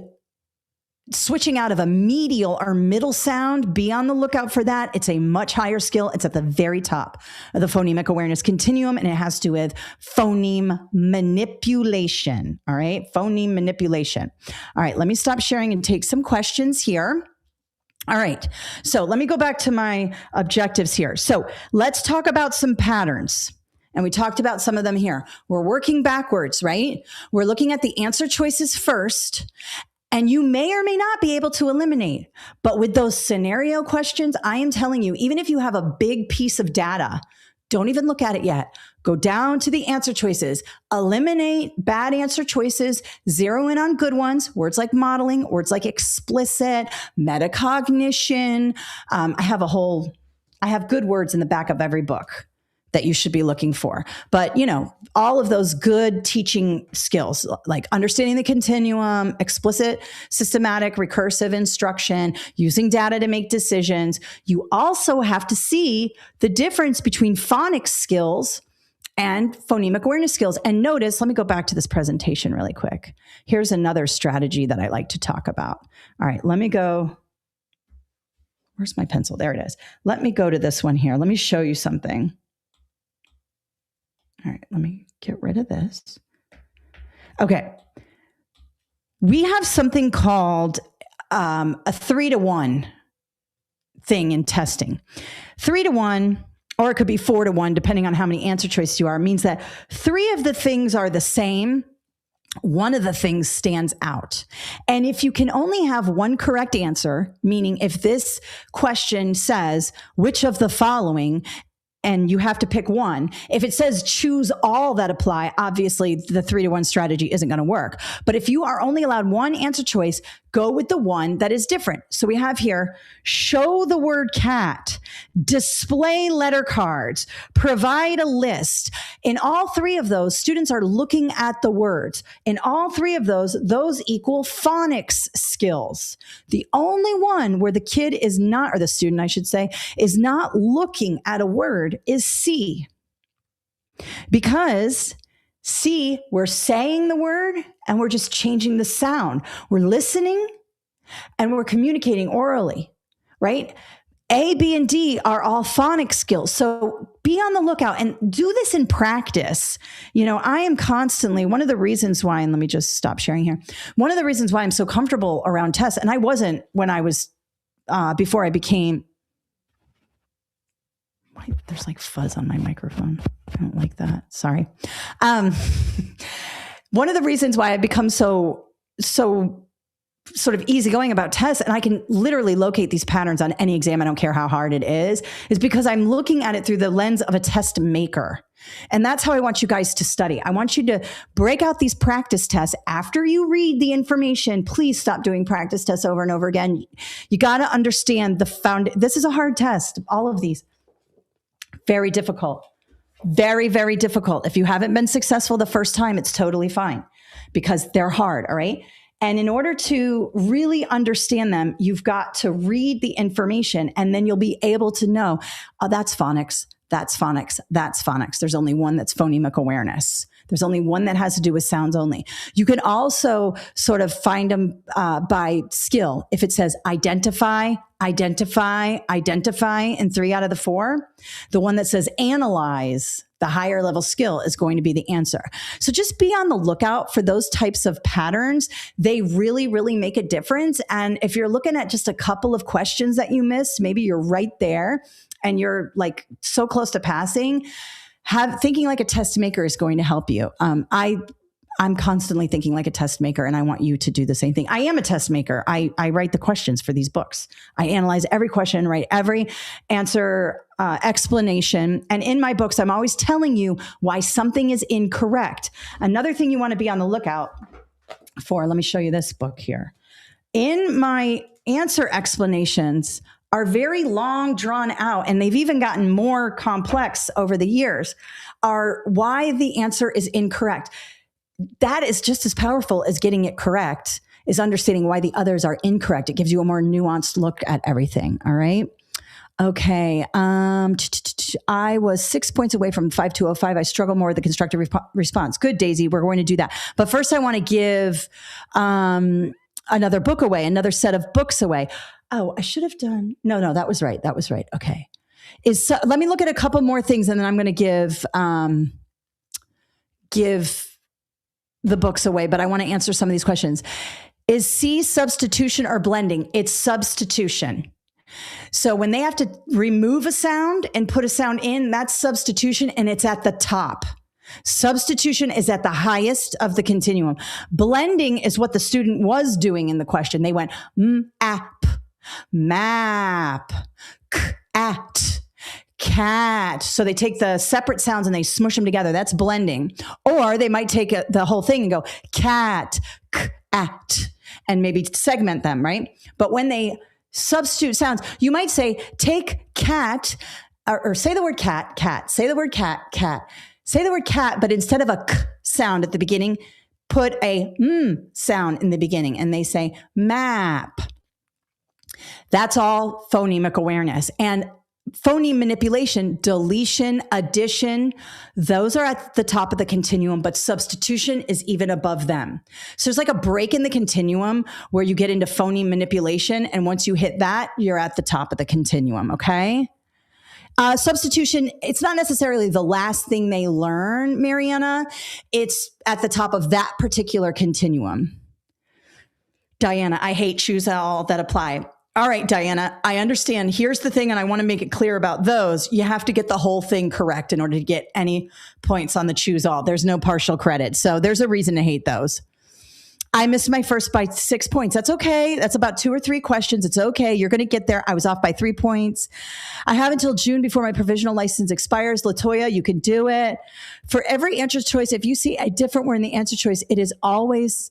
switching out of a medial or middle sound, be on the lookout for that. It's a much higher skill. It's at the very top of the phonemic awareness continuum, and it has to do with phoneme manipulation. All right, phoneme manipulation. All right, let me stop sharing and take some questions here. All right, so let me go back to my objectives here. So let's talk about some patterns. And we talked about some of them here. We're working backwards, right? We're looking at the answer choices first. And you may or may not be able to eliminate. But with those scenario questions, I am telling you, even if you have a big piece of data, don't even look at it yet. Go down to the answer choices, eliminate bad answer choices, zero in on good ones, words like modeling, words like explicit, metacognition. I have good words in the back of every book that you should be looking for. But, all of those good teaching skills, like understanding the continuum, explicit, systematic, recursive instruction, using data to make decisions. You also have to see the difference between phonics skills and phonemic awareness skills. And notice, let me go back to this presentation really quick. Here's another strategy that I like to talk about. All right, let me go. Where's my pencil? There it is. Let me go to this one here. Let me show you something. All right, let me get rid of this. Okay. We have something called a 3-to-1 thing in testing. 3-to-1, or it could be 4-to-1, depending on how many answer choices you are, means that 3 of the things are the same. One of the things stands out. And if you can only have one correct answer, meaning if this question says, which of the following, and you have to pick one. If it says choose all that apply, obviously the 3-to-1 strategy isn't going to work. But if you are only allowed one answer choice, go with the one that is different. So we have here, show the word cat, display letter cards, provide a list. In all three of those, students are looking at the words. In all three of those equal phonics skills. The only one where the kid is not, or the student, I should say, is not looking at a word is C. Because C, we're saying the word and we're just changing the sound. We're listening and we're communicating orally, right? A, B, and D are all phonics skills. So be on the lookout and do this in practice. You know, I am constantly, one of the reasons why, and let me just stop sharing here. One of the reasons why I'm so comfortable around tests, and I wasn't when I was, before I became, there's like fuzz on my microphone. I don't like that. Sorry. One of the reasons why I've become so sort of easygoing about tests, and I can literally locate these patterns on any exam, I don't care how hard it is because I'm looking at it through the lens of a test maker. And that's how I want you guys to study. I want you to break out these practice tests. After you read the information, please stop doing practice tests over and over again. You got to understand this is a hard test. All of these. Very difficult. Very, very difficult. If you haven't been successful the first time, it's totally fine because they're hard. All right. And in order to really understand them, you've got to read the information and then you'll be able to know, oh, that's phonics, that's phonics, that's phonics. There's only one that's phonemic awareness. There's only one that has to do with sounds only. You can also sort of find them by skill. If it says identify, identify, identify in 3 out of the 4, the one that says analyze, the higher level skill, is going to be the answer. So just be on the lookout for those types of patterns. They really, really make a difference. And if you're looking at just a couple of questions that you missed, maybe you're right there and you're like so close to passing, thinking like a test maker is going to help you. I'm constantly thinking like a test maker, and I want you to do the same thing. I am a test maker. I write the questions for these books. I analyze every question, write every answer, explanation. And in my books, I'm always telling you why something is incorrect. Another thing you want to be on the lookout for, let me show you this book here. In my answer explanations are very long, drawn out, and they've even gotten more complex over the years, are why the answer is incorrect. That is just as powerful as getting it correct, is understanding why the others are incorrect. It gives you a more nuanced look at everything. All right. Okay. I was 6 points away from 5205. I struggle more with the constructive response. Good, Daisy. We're going to do that. But first I want to give another book away, another set of books away. Oh, I should have done. No, that was right. That was right. Okay. Let me look at a couple more things and then I'm going to give the books away, but I want to answer some of these questions. Is C substitution or blending? It's substitution. So when they have to remove a sound and put a sound in, that's substitution and it's at the top. Substitution is at the highest of the continuum. Blending is what the student was doing in the question. They went app, map, at, cat. So they take the separate sounds and they smush them together. That's blending. Or they might take the whole thing and go cat, at, and maybe segment them, right? But when they substitute sounds, you might say take cat, or say the word cat, cat. Say the word cat, cat. Say the word cat, but instead of a k sound at the beginning, put a sound in the beginning. And they say map. That's all phonemic awareness. And phoneme manipulation, deletion, addition, those are at the top of the continuum, but substitution is even above them. So there's like a break in the continuum where you get into phoneme manipulation. And once you hit that, you're at the top of the continuum. Okay. Substitution, it's not necessarily the last thing they learn, Mariana. It's at the top of that particular continuum. Diana, I hate choose all that apply. All right, Diana, I understand. Here's the thing, and I want to make it clear about those. You have to get the whole thing correct in order to get any points on the choose all. There's no partial credit. So there's a reason to hate those. I missed my first by 6 points. That's okay. That's about 2 or 3 questions. It's okay. You're going to get there. I was off by 3 points. I have until June before my provisional license expires. Latoya, you can do it. For every answer choice, if you see a different word in the answer choice, it is always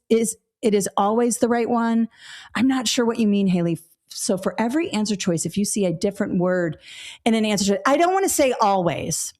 the right one. I'm not sure what you mean, Haley. So for every answer choice, if you see a different word in an answer choice, I don't want to say always.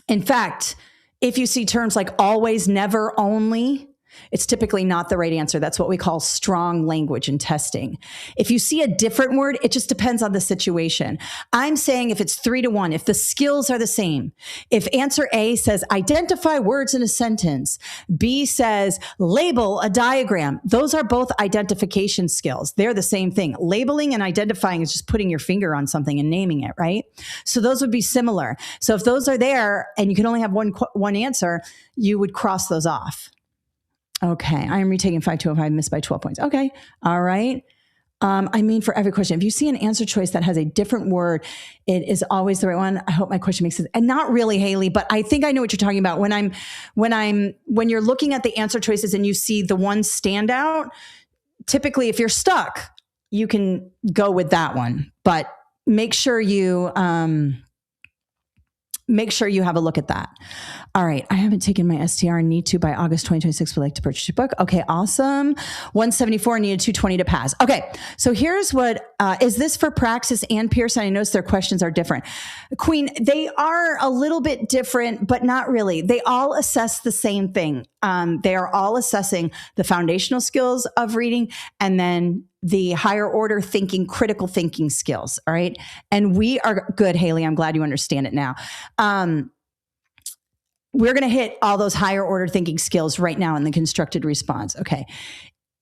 In fact, if you see terms like always, never, only, it's typically not the right answer. That's what we call strong language in testing. If you see a different word, it just depends on the situation. I'm saying if it's 3-1, if the skills are the same, if answer A says identify words in a sentence, B says label a diagram, those are both identification skills. They're the same thing. Labeling and identifying is just putting your finger on something and naming it, right? So those would be similar. So if those are there and you can only have one answer, you would cross those off. Okay, I am retaking 5205, missed by 12 points. Okay, all right. I mean, for every question, if you see an answer choice that has a different word, it is always the right one. I hope my question makes sense. And not really, Haley, but I think I know what you're talking about. When you're looking at the answer choices and you see the one standout, typically if you're stuck, you can go with that one. But make sure you have a look at that. All right. I haven't taken my STR and need to by August 2026. Would like to purchase your book. Okay. Awesome. 174 needed 220 to pass. Okay. So here's what, is this for Praxis and Pearson? I notice their questions are different. Queen, they are a little bit different, but not really. They all assess the same thing. They are all assessing the foundational skills of reading and then the higher order thinking, critical thinking skills. All right. And we are good, Haley. I'm glad you understand it now. We're going to hit all those higher order thinking skills right now in the constructed response. Okay.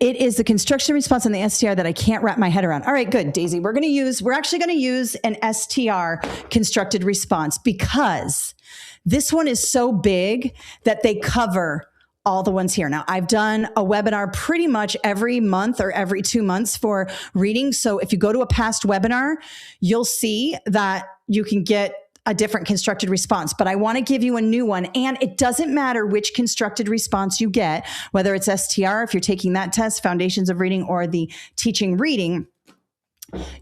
It is the construction response on the STR that I can't wrap my head around. All right, good, Daisy. We're actually going to use an STR constructed response because this one is so big that they cover all the ones here. Now, I've done a webinar pretty much every month or every 2 months for reading. So if you go to a past webinar, you'll see that you can get a different constructed response, but I want to give you a new one. And it doesn't matter which constructed response you get, whether it's STR, if you're taking that test, Foundations of Reading, or the Teaching Reading,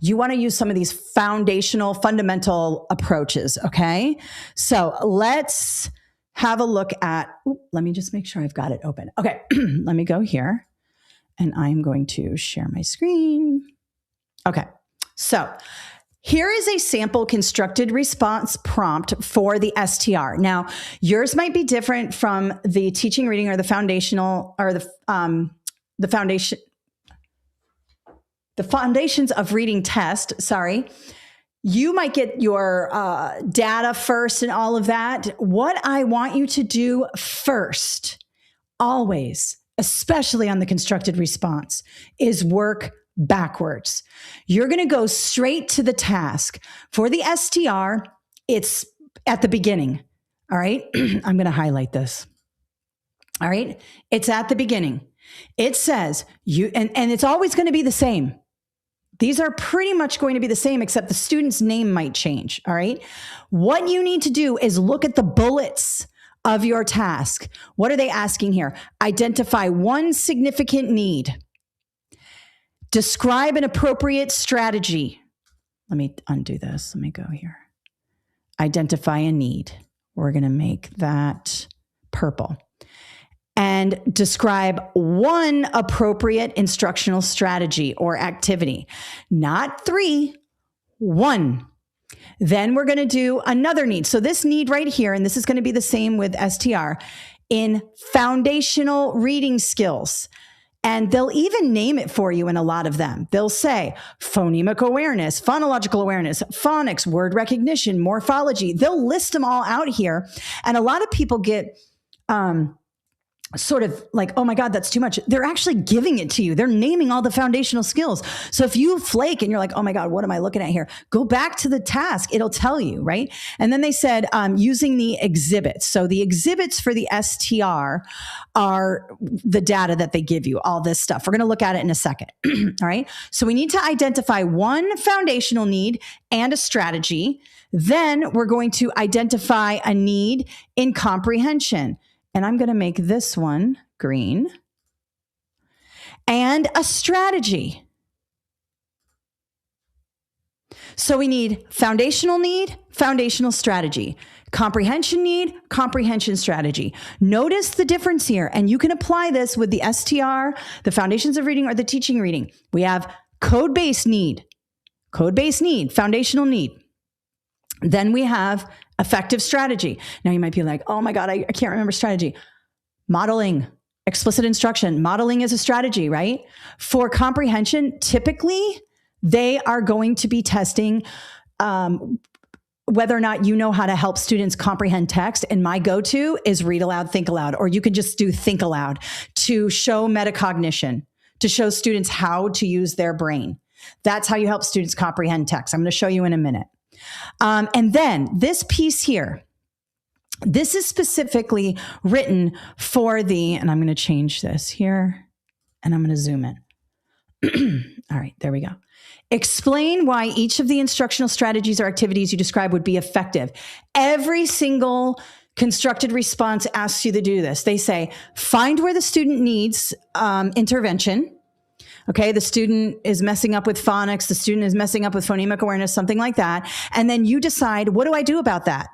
you want to use some of these foundational, fundamental approaches. Okay. So let's have a look at, let me just make sure I've got it open. Okay. Let me go here and I'm going to share my screen. Okay. So here is a sample constructed response prompt for the STR. Now, yours might be different from the Teaching Reading or the foundational or the Foundations of Reading test. Sorry. You might get your data first and all of that. What I want you to do first, always, especially on the constructed response, is work backwards. You're going to go straight to the task. For the STR, it's at the beginning. All right. I'm going to highlight this. All right. It's at the beginning. It says and it's always going to be the same. These are pretty much going to be the same, except the student's name might change. All right. What you need to do is look at the bullets of your task. What are they asking here? Identify one significant need. Describe an appropriate strategy. Let me undo this. Let me go here. Identify a need. We're going to make that purple. And describe one appropriate instructional strategy or activity. Not 3, 1. Then we're going to do another need. So this need right here, and this is going to be the same with STR, in foundational reading skills. And they'll even name it for you in a lot of them. They'll say phonemic awareness, phonological awareness, phonics, word recognition, morphology. They'll list them all out here. And a lot of people get sort of like, oh my God, that's too much. They're actually giving it to you. They're naming all the foundational skills. So if you flake and you're like, oh my God, what am I looking at here? Go back to the task. It'll tell you, right? And then they said, using the exhibits. So the exhibits for the STR are the data that they give you, all this stuff. We're going to look at it in a second. All right. So we need to identify one foundational need and a strategy. Then we're going to identify a need in comprehension. And I'm going to make this one green. And a strategy. So we need foundational need, foundational strategy. Comprehension need, comprehension strategy. Notice the difference here. And you can apply this with the STR, the Foundations of Reading, or the Teaching Reading. We have code-based need, foundational need. Then we have Effective strategy. Now you might be like, oh my God, I can't remember strategy. Modeling, explicit instruction. Modeling is a strategy, right? For comprehension, typically they are going to be testing whether or not you know how to help students comprehend text. And my go-to is read aloud, think aloud, or you can just do think aloud to show metacognition, to show students how to use their brain. That's how you help students comprehend text. I'm going to show you in a minute. And then this piece here, this is specifically written for and I'm going to change this here and I'm going to zoom in. All right, there we go. Explain why each of the instructional strategies or activities you describe would be effective. Every single constructed response asks you to do this. They say, find where the student needs intervention. Okay, the student is messing up with phonics, the student is messing up with phonemic awareness, something like that. And then you decide, what do I do about that?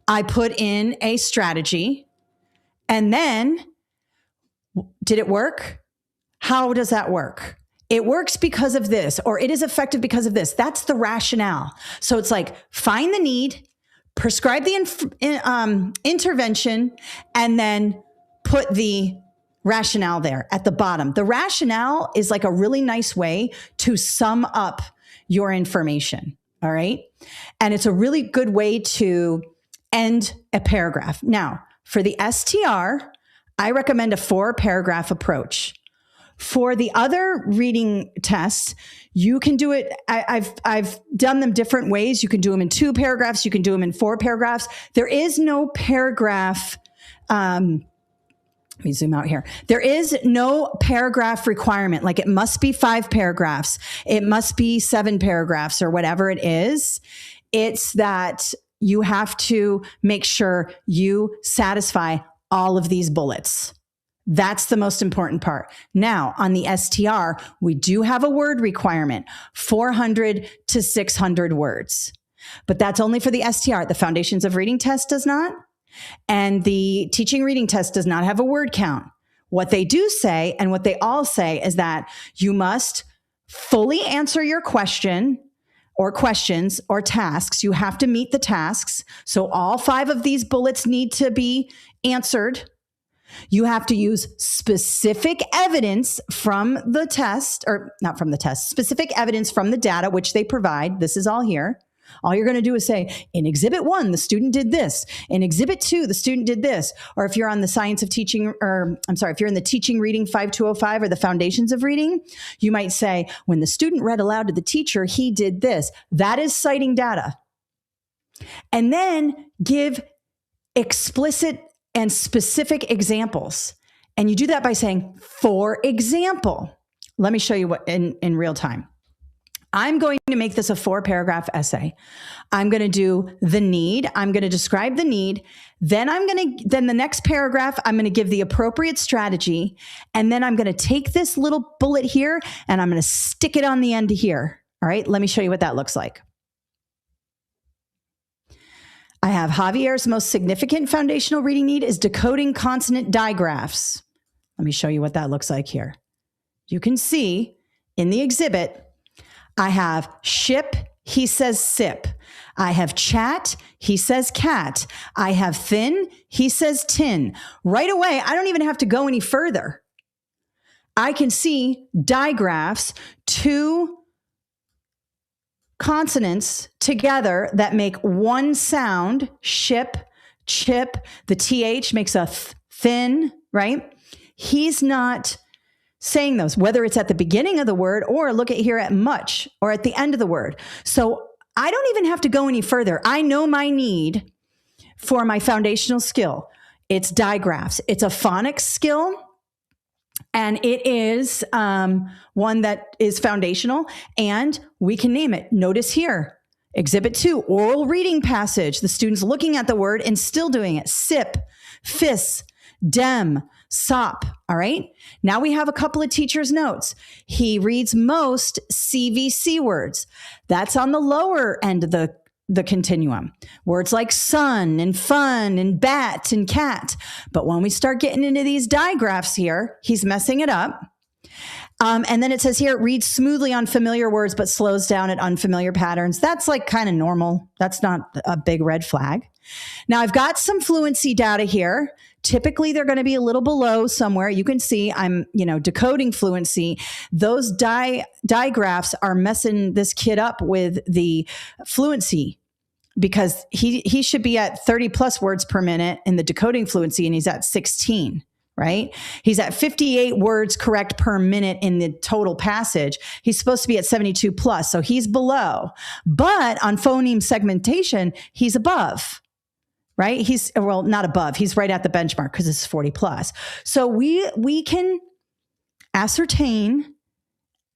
I put in a strategy. And then, did it work? How does that work? It works because of this, or it is effective because of this. That's the rationale. So it's like, find the need, prescribe the intervention, and then put the rationale there at the bottom. The rationale is like a really nice way to sum up your information. All right. And it's a really good way to end a paragraph. Now, for the STR, I recommend a 4-paragraph approach. For the other reading tests, you can do it. I've done them different ways. You can do them in 2 paragraphs. You can do them in 4 paragraphs. There is no paragraph. Let me zoom out here. There is no paragraph requirement. Like it must be 5 paragraphs. It must be 7 paragraphs or whatever it is. It's that you have to make sure you satisfy all of these bullets. That's the most important part. Now, on the STR, we do have a word requirement, 400 to 600 words. But that's only for the STR. The Foundations of Reading test does not. And the Teaching Reading test does not have a word count. What they do say, and what they all say, is that you must fully answer your question or questions or tasks. You have to meet the tasks. So all 5 of these bullets need to be answered. You have to use specific evidence from the test, or not from the test, specific evidence from the data, which they provide. This is all here. All you're going to do is say, in Exhibit 1, the student did this. In Exhibit 2, the student did this. Or if you're on the Science of Teaching, if you're in the Teaching Reading 5205 or the Foundations of Reading, you might say, when the student read aloud to the teacher, he did this. That is citing data. And then give explicit and specific examples. And you do that by saying, for example. Let me show you what in real time. I'm going to make this a 4-paragraph essay. I'm going to do the need. I'm going to describe the need. Then the next paragraph, I'm going to give the appropriate strategy. And then I'm going to take this little bullet here and I'm going to stick it on the end here. All right. Let me show you what that looks like. I have Javier's most significant foundational reading need is decoding consonant digraphs. Let me show you what that looks like here. You can see in the exhibit, I have ship, he says sip. I have chat, he says cat. I have thin, he says tin. Right away, I don't even have to go any further. I can see digraphs, 2 consonants together that make one sound, ship, chip. The TH makes a thin, right? He's not saying those, whether it's at the beginning of the word or look at here at much or at the end of the word. So I don't even have to go any further. I know my need for my foundational skill. It's digraphs. It's a phonics skill. And it is one that is foundational, and we can name it. Notice here, Exhibit 2, oral reading passage. The student's looking at the word and still doing it. Sip, fis, dem, sop. All right. Now we have a couple of teachers' notes. He reads most CVC words. That's on the lower end of the continuum. Words like sun and fun and bat and cat. But when we start getting into these digraphs here, he's messing it up. And then it says here, reads smoothly on familiar words, but slows down at unfamiliar patterns. That's like kind of normal. That's not a big red flag. Now I've got some fluency data here. Typically they're going to be a little below somewhere. You can see I'm, decoding fluency. Those digraphs are messing this kid up with the fluency, because he should be at 30 plus words per minute in the decoding fluency, and he's at 16. Right? He's at 58 words correct per minute in the total passage. He's supposed to be at 72 plus, so he's below. But on phoneme segmentation, he's above, right? He's, well, not above. He's right at the benchmark because it's 40 plus. So we can ascertain,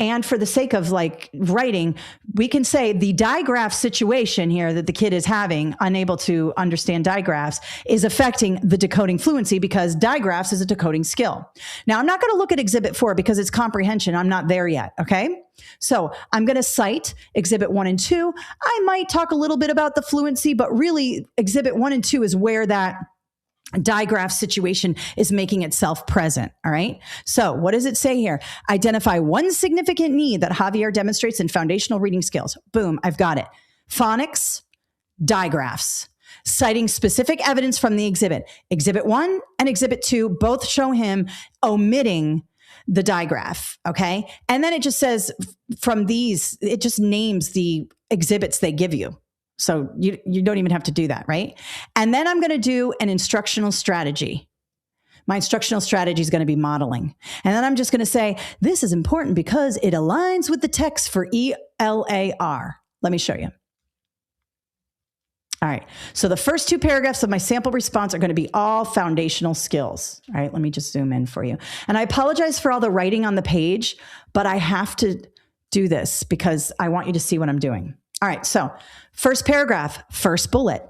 and for the sake of like writing, we can say the digraph situation here that the kid is having, unable to understand digraphs, is affecting the decoding fluency, because digraphs is a decoding skill. Now, I'm not going to look at exhibit 4 because it's comprehension. I'm not there yet. Okay. So I'm going to cite exhibit 1 and 2. I might talk a little bit about the fluency, but really exhibit 1 and 2 is where that digraph situation is making itself present. All right. So what does it say here? Identify one significant need that Javier demonstrates in foundational reading skills. Boom. I've got it. Phonics, digraphs, citing specific evidence from the exhibit. Exhibit 1 and exhibit 2 both show him omitting the digraph. Okay. And then it just says from these, it just names the exhibits they give you. So you don't even have to do that, right? And then I'm going to do an instructional strategy. My instructional strategy is going to be modeling. And then I'm just going to say, this is important because it aligns with the text for ELAR. Let me show you. All right. So the first 2 paragraphs of my sample response are going to be all foundational skills. All right. Let me just zoom in for you. And I apologize for all the writing on the page, but I have to do this because I want you to see what I'm doing. All right, so first paragraph, first bullet.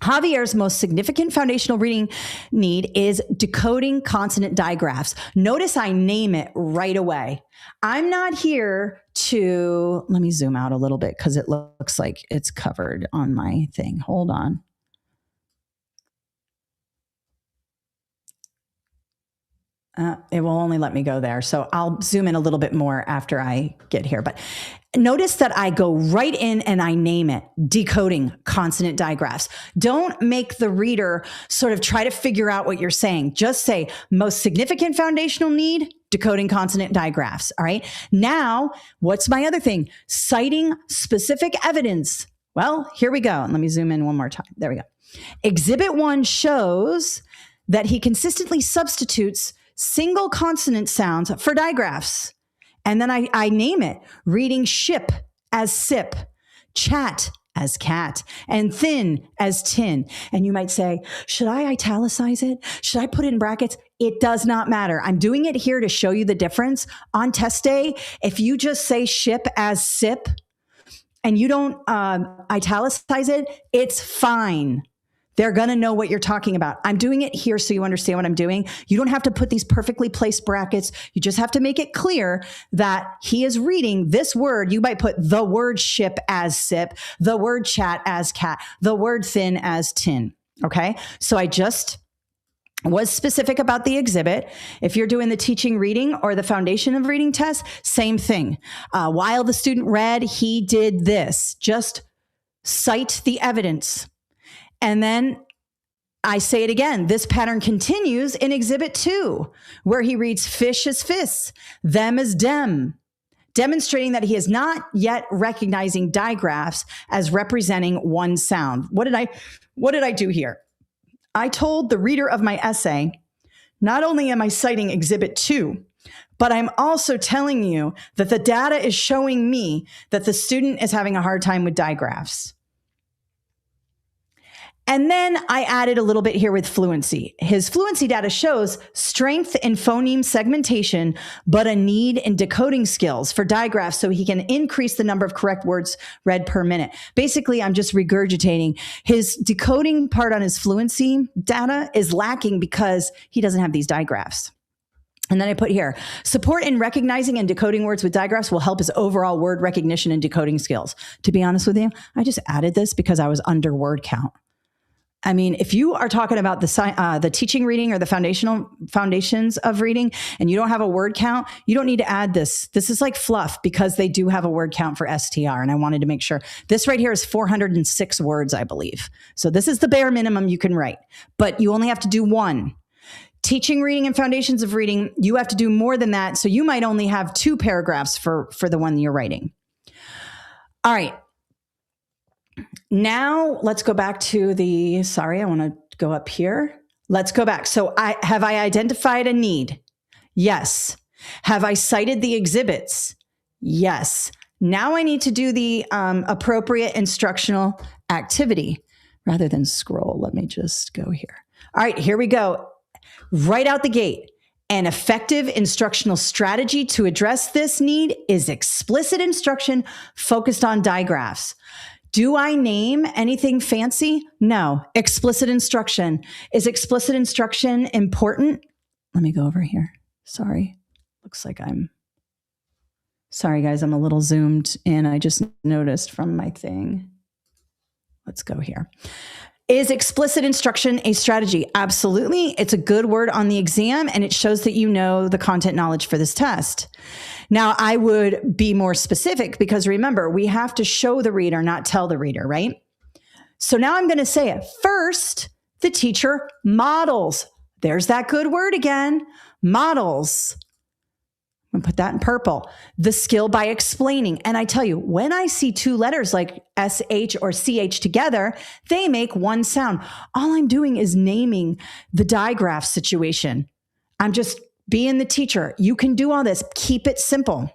Javier's most significant foundational reading need is decoding consonant digraphs. Notice I name it right away. I'm not here to, let me zoom out a little bit because it looks like it's covered on my thing. Hold on. It will only let me go there. So I'll zoom in a little bit more after I get here. But notice that I go right in and I name it, decoding consonant digraphs. Don't make the reader sort of try to figure out what you're saying. Just say most significant foundational need, decoding consonant digraphs. All right. Now, what's my other thing? Citing specific evidence. Well, here we go. And let me zoom in one more time. There we go. Exhibit 1 shows that he consistently substitutes single consonant sounds for digraphs. And then I name it, reading ship as sip, chat as cat, and thin as tin. And you might say, should I italicize it? Should I put it in brackets? It does not matter. I'm doing it here to show you the difference. On test day, if you just say ship as sip and you don't italicize it, it's fine. They're going to know what you're talking about. I'm doing it here so you understand what I'm doing. You don't have to put these perfectly placed brackets. You just have to make it clear that he is reading this word. You might put the word ship as sip, the word chat as cat, the word thin as tin. Okay. So I just was specific about the exhibit. If you're doing the teaching reading or the foundation of reading test, same thing. While the student read, he did this. Just cite the evidence. And then I say it again. This pattern continues in exhibit 2, where he reads fish as fis, them as dem, demonstrating that he is not yet recognizing digraphs as representing one sound. What did I do here? I told the reader of my essay, not only am I citing exhibit 2, but I'm also telling you that the data is showing me that the student is having a hard time with digraphs. And then I added a little bit here with fluency. His fluency data shows strength in phoneme segmentation, but a need in decoding skills for digraphs so he can increase the number of correct words read per minute. Basically, I'm just regurgitating. His decoding part on his fluency data is lacking because he doesn't have these digraphs. And then I put here, support in recognizing and decoding words with digraphs will help his overall word recognition and decoding skills. To be honest with you, I just added this because I was under word count. I mean, if you are talking about the teaching reading or the foundations of reading, and you don't have a word count, you don't need to add this. This is like fluff because they do have a word count for STR. And I wanted to make sure this right here is 406 words, I believe. So this is the bare minimum you can write, but you only have to do one. Teaching reading and foundations of reading, you have to do more than that. So you might only have 2 paragraphs for the one you're writing. All right. Now let's go back to I want to go up here. Let's go back. So have I identified a need? Yes. Have I cited the exhibits? Yes. Now I need to do the appropriate instructional activity. Rather than scroll, let me just go here. All right, here we go. Right out the gate. An effective instructional strategy to address this need is explicit instruction focused on digraphs. Do I name anything fancy? No. Explicit instruction. Is explicit instruction important? Let me go over here. Sorry. Looks like sorry, guys. I'm a little zoomed in. I just noticed from my thing. Let's go here. Is explicit instruction a strategy? Absolutely. It's a good word on the exam, and it shows that you know the content knowledge for this test. Now, I would be more specific because remember, we have to show the reader, not tell the reader, right? So now I'm going to say it. First, the teacher models. There's that good word again. Models. I'm going to put that in purple. The skill by explaining. And I tell you, when I see 2 letters like SH or CH together, they make one sound. All I'm doing is naming the digraph situation. I'm just being the teacher. You can do all this. Keep it simple.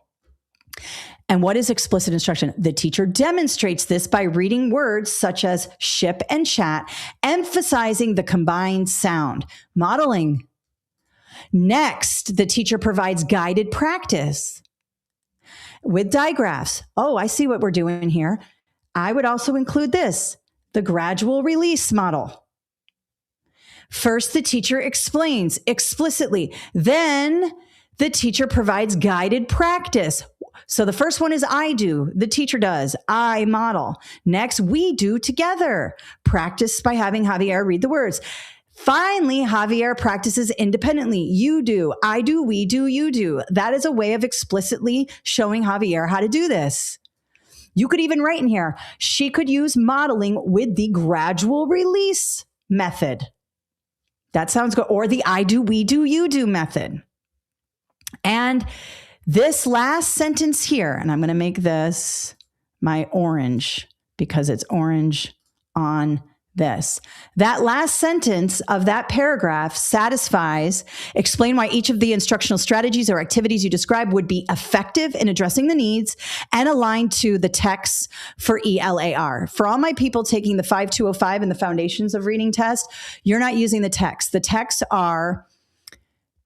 And what is explicit instruction? The teacher demonstrates this by reading words such as ship and chat, emphasizing the combined sound. Modeling. Next, the teacher provides guided practice with digraphs. Oh, I see what we're doing here. I would also include this, the gradual release model. First, the teacher explains explicitly. Then the teacher provides guided practice. So the first one is I do, the teacher does, I model. Next, we do together. Practice by having Javier read the words. Finally, Javier practices independently. You do, I do, we do, you do. That is a way of explicitly showing Javier how to do this. You could even write in here, she could use modeling with the gradual release method. That sounds good. Or the I do, we do, you do method. And this last sentence here, and I'm going to make this my orange because it's orange on this. That last sentence of that paragraph satisfies, explain why each of the instructional strategies or activities you describe would be effective in addressing the needs and aligned to the texts for ELAR. For all my people taking the 5205 and the Foundations of Reading test, you're not using the text. The texts are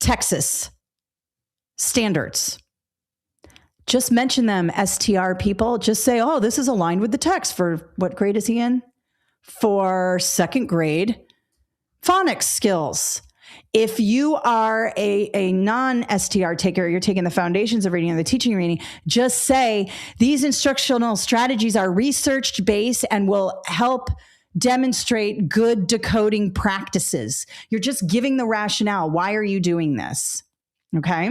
Texas standards. Just mention them, STR people. Just say, oh, this is aligned with the text. For what grade is he in? For second grade phonics skills. If you are a non-STR taker, you're taking the Foundations of Reading and the Teaching Reading, just say these instructional strategies are research-based and will help demonstrate good decoding practices. You're just giving the rationale. Why are you doing this? Okay?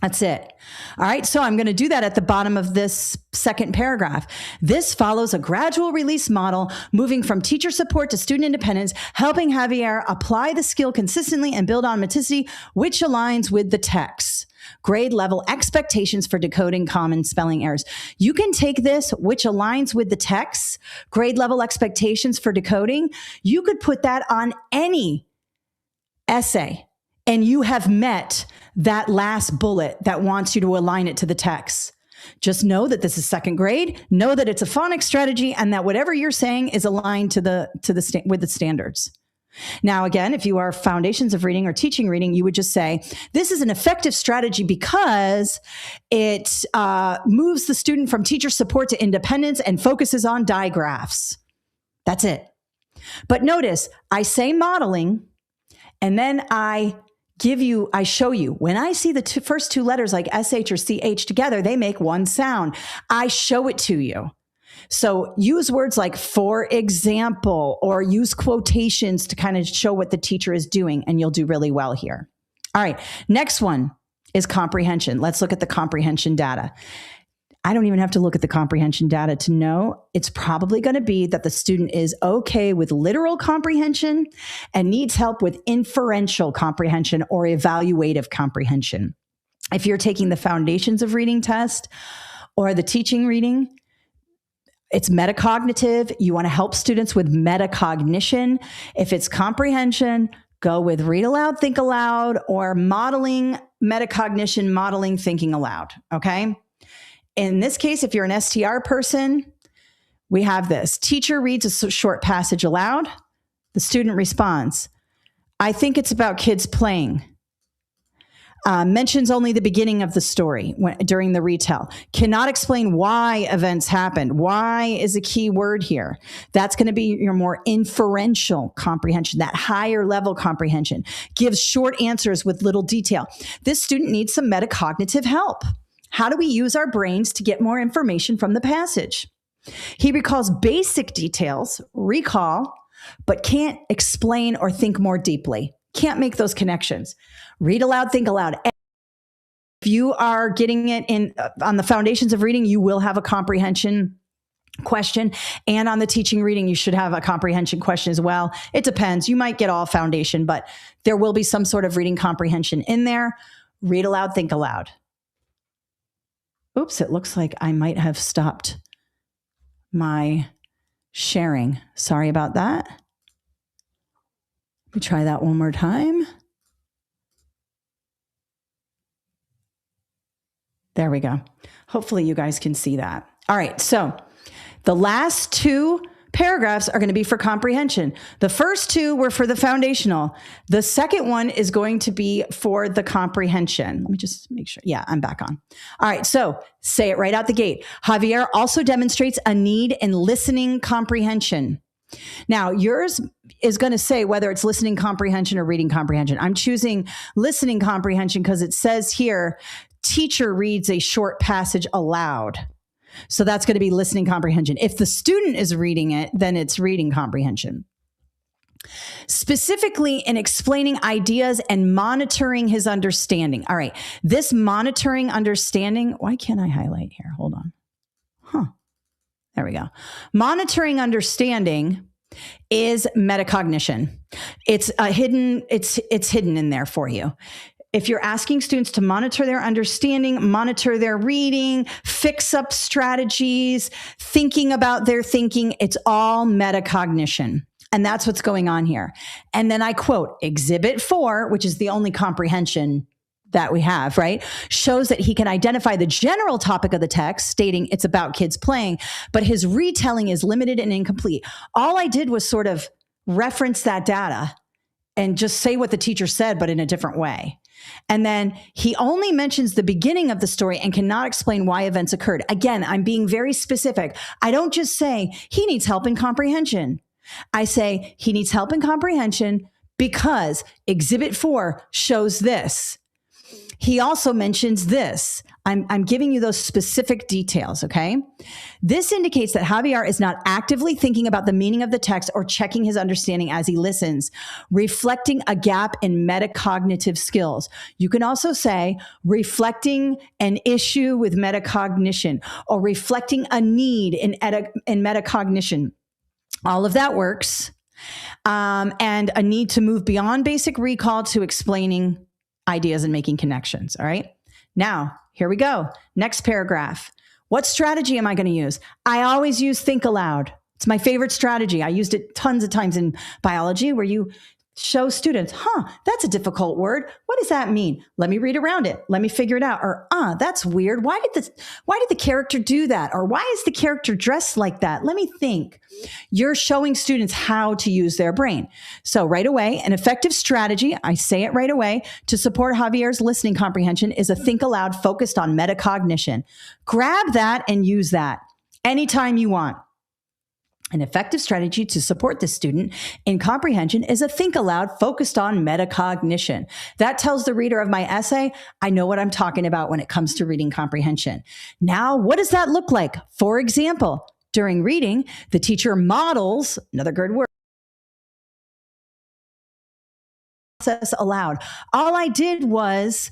That's it. All right. So I'm going to do that at the bottom of this second paragraph. This follows a gradual release model, moving from teacher support to student independence, helping Javier apply the skill consistently and build on automaticity, which aligns with the text. Grade level expectations for decoding common spelling errors. You can take this, which aligns with the text, grade level expectations for decoding. You could put that on any essay, and you have met that last bullet that wants you to align it to the text. Just know that this is second grade. Know that it's a phonics strategy, and that whatever you're saying is aligned with the standards. Now, again, if you are Foundations of Reading or Teaching Reading, you would just say, this is an effective strategy because it moves the student from teacher support to independence and focuses on digraphs. That's it. But notice, I say modeling, and then I show you, when I see the first 2 letters like SH or CH together, they make one sound. I show it to you. So use words like for example, or use quotations to kind of show what the teacher is doing, and you'll do really well here. All right, next one is comprehension. Let's look at the comprehension data. I don't even have to look at the comprehension data to know it's probably going to be that the student is okay with literal comprehension and needs help with inferential comprehension or evaluative comprehension. If you're taking the foundations of reading test or the teaching reading, it's metacognitive. You want to help students with metacognition. If it's comprehension, go with read aloud, think aloud, or modeling metacognition, modeling thinking aloud. Okay. In this case, if you're an STR person, we have this. Teacher reads a short passage aloud. The student responds, I think it's about kids playing. Mentions only the beginning of the story during the retell. Cannot explain why events happened. Why is a key word here. That's going to be your more inferential comprehension, that higher level comprehension. Gives short answers with little detail. This student needs some metacognitive help. How do we use our brains to get more information from the passage? He recalls basic details, recall, but can't explain or think more deeply. Can't make those connections. Read aloud, think aloud. If you are getting it in on the foundations of reading, you will have a comprehension question. And on the teaching reading, you should have a comprehension question as well. It depends. You might get all foundation, but there will be some sort of reading comprehension in there. Read aloud, think aloud. Oops, it looks like I might have stopped my sharing. Sorry about that. Let me try that one more time. There we go. Hopefully you guys can see that. All right, so the last two paragraphs are going to be for comprehension. The first two were for the foundational. The second one is going to be for the comprehension. Let me just make sure. Yeah, I'm back on. All right, so say it right out the gate. Javier also demonstrates a need in listening comprehension. Now, yours is going to say whether it's listening comprehension or reading comprehension. I'm choosing listening comprehension because it says here, teacher reads a short passage aloud. So that's going to be listening comprehension. If the student is reading it, then it's reading comprehension. Specifically in explaining ideas and monitoring his understanding. All right, this monitoring understanding, why can't I highlight here? Hold on. There we go. Monitoring understanding is metacognition. It's hidden in there for you. If you're asking students to monitor their understanding, monitor their reading, fix up strategies, thinking about their thinking, it's all metacognition. And that's what's going on here. And then I quote, Exhibit 4, which is the only comprehension that we have, right, shows that he can identify the general topic of the text, stating it's about kids playing, but his retelling is limited and incomplete. All I did was sort of reference that data and just say what the teacher said, but in a different way. And then he only mentions the beginning of the story and cannot explain why events occurred. Again, I'm being very specific. I don't just say he needs help in comprehension. I say he needs help in comprehension because Exhibit 4 shows this. He also mentions this. I'm giving you those specific details, okay? This indicates that Javier is not actively thinking about the meaning of the text or checking his understanding as he listens, reflecting a gap in metacognitive skills. You can also say reflecting an issue with metacognition or reflecting a need in metacognition. All of that works. And a need to move beyond basic recall to explaining ideas and making connections. All right. Now, here we go. Next paragraph. What strategy am I going to use? I always use think aloud. It's my favorite strategy. I used it tons of times in biology where you show students, that's a difficult word. What does that mean? Let me read around it. Let me figure it out. Or, that's weird. Why did the character do that? Or why is the character dressed like that? Let me think. You're showing students how to use their brain. So right away, an effective strategy, I say it right away, to support Javier's listening comprehension is a think aloud focused on metacognition. Grab that and use that anytime you want. An effective strategy to support the student in comprehension is a think aloud focused on metacognition. That tells the reader of my essay, I know what I'm talking about when it comes to reading comprehension. Now, what does that look like? For example, During reading, the teacher models, another good word, process aloud. All I did was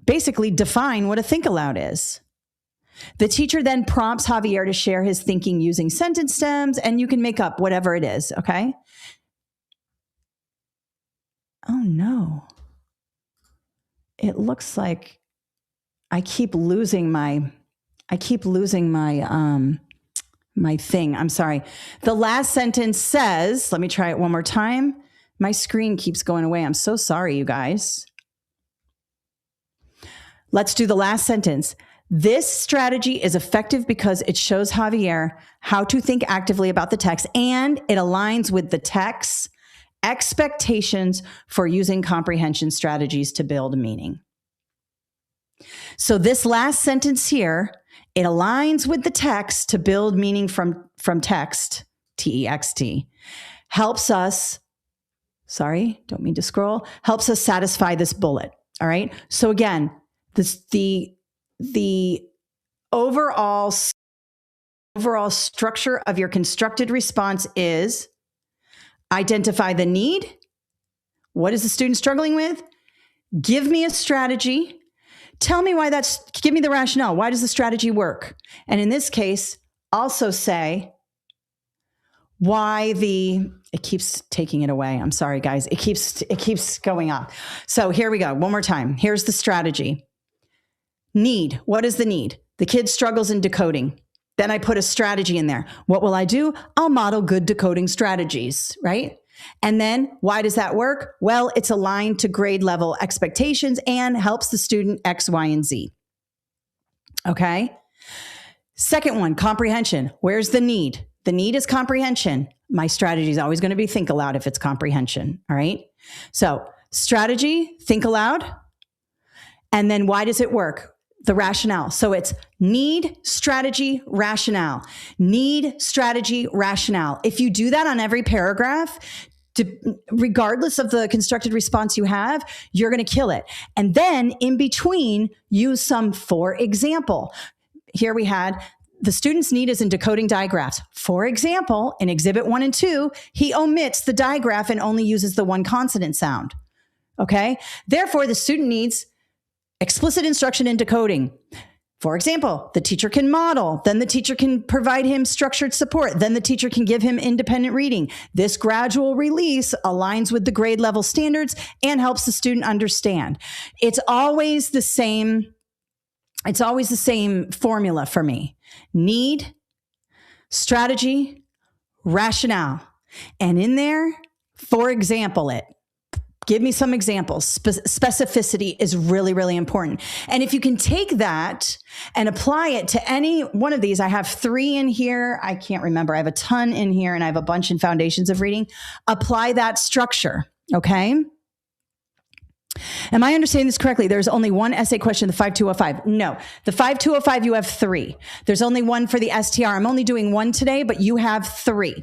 basically define what a think aloud is. The teacher then prompts Javier to share his thinking using sentence stems, and you can make up whatever it is, okay? Oh no. It looks like I keep losing my my thing. I'm sorry. The last sentence says, let me try it one more time. My screen keeps going away. I'm so sorry, you guys. Let's do the last sentence. This strategy is effective because it shows Javier how to think actively about the text, and it aligns with the text's expectations for using comprehension strategies to build meaning. So this last sentence here, it aligns with the text to build meaning from text, T-E-X-T, helps us, sorry, don't mean to scroll, helps us satisfy this bullet, all right? So again, the overall structure of your constructed response is identify the need. What is the student struggling with? Give me a strategy. Tell me why give me the rationale. Why does the strategy work? And in this case, also say why it keeps taking it away. I'm sorry, guys. It keeps going up. So here we go. One more time. Here's the strategy. Need. What is the need? The kid struggles in decoding. Then I put a strategy in there. What will I do? I'll model good decoding strategies, right? And then why does that work? Well, it's aligned to grade level expectations and helps the student X, Y, and Z. Okay. Second one, comprehension. Where's the need? The need is comprehension. My strategy is always going to be think aloud if it's comprehension. All right. So strategy, think aloud. And then why does it work? The rationale. So it's need, strategy, rationale. Need, strategy, rationale. If you do that on every paragraph, regardless of the constructed response you have, you're going to kill it. And then in between, use some for example. Here we had the student's need is in decoding digraphs. For example, in exhibit 1 and 2, he omits the digraph and only uses the one consonant sound. Okay. Therefore, the student needs explicit instruction in decoding. For example, the teacher can model, then the teacher can provide him structured support, then the teacher can give him independent reading. This gradual release aligns with the grade level standards and helps the student understand. It's always the same formula for me. Need, strategy, rationale. And in there, for example, give me some examples. Specificity is really, really important. And if you can take that and apply it to any one of these, I have 3 in here. I can't remember. I have a ton in here and I have a bunch in foundations of reading. Apply that structure. Okay. Am I understanding this correctly? There's only one essay question, the 5205. No, the 5205, you have 3. There's only one for the STR. I'm only doing 1 today, but you have 3.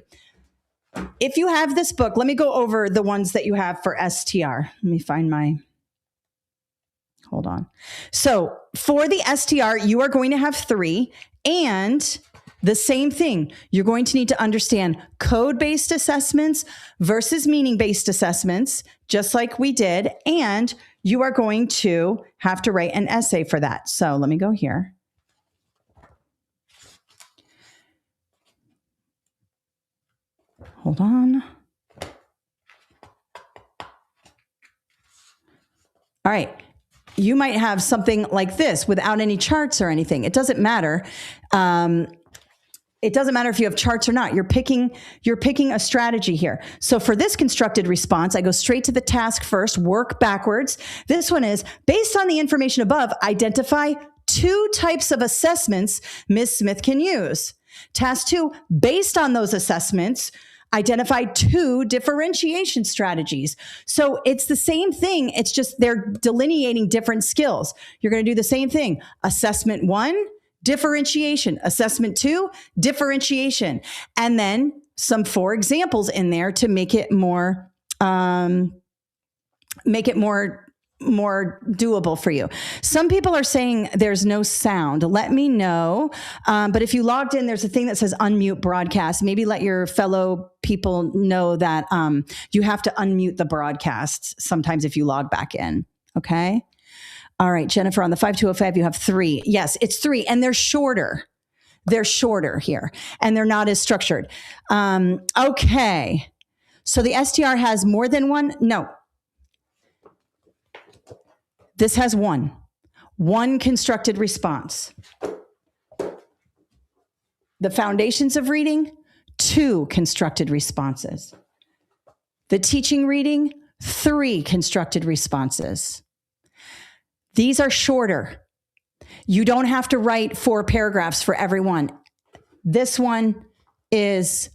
If you have this book, let me go over the ones that you have for STR. Let me find hold on. So for the STR, you are going to have 3, and the same thing. You're going to need to understand code-based assessments versus meaning-based assessments, just like we did. And you are going to have to write an essay for that. So let me go here. Hold on. All right. You might have something like this without any charts or anything. It doesn't matter. It doesn't matter if you have charts or not. You're picking a strategy here. So for this constructed response, I go straight to the task first, work backwards. This one is based on the information above, identify 2 types of assessments Ms. Smith can use. Task 2, based on those assessments, identify 2 differentiation strategies. So it's the same thing. It's just they're delineating different skills. You're going to do the same thing. Assessment 1, differentiation. Assessment 2, differentiation. And then some for examples in there to make it more more doable for you. Some people are saying there's no sound. Let me know. But if you logged in, there's a thing that says unmute broadcast. Maybe let your fellow people know that you have to unmute the broadcast sometimes if you log back in. Okay. All right, Jennifer, on the 5205, you have 3. Yes, it's 3, and they're shorter. They're shorter here, and they're not as structured. Okay. So the STR has more than one? No. This has one constructed response. The foundations of reading, 2 constructed responses. The teaching reading, 3 constructed responses. These are shorter. You don't have to write 4 paragraphs for every one. This one is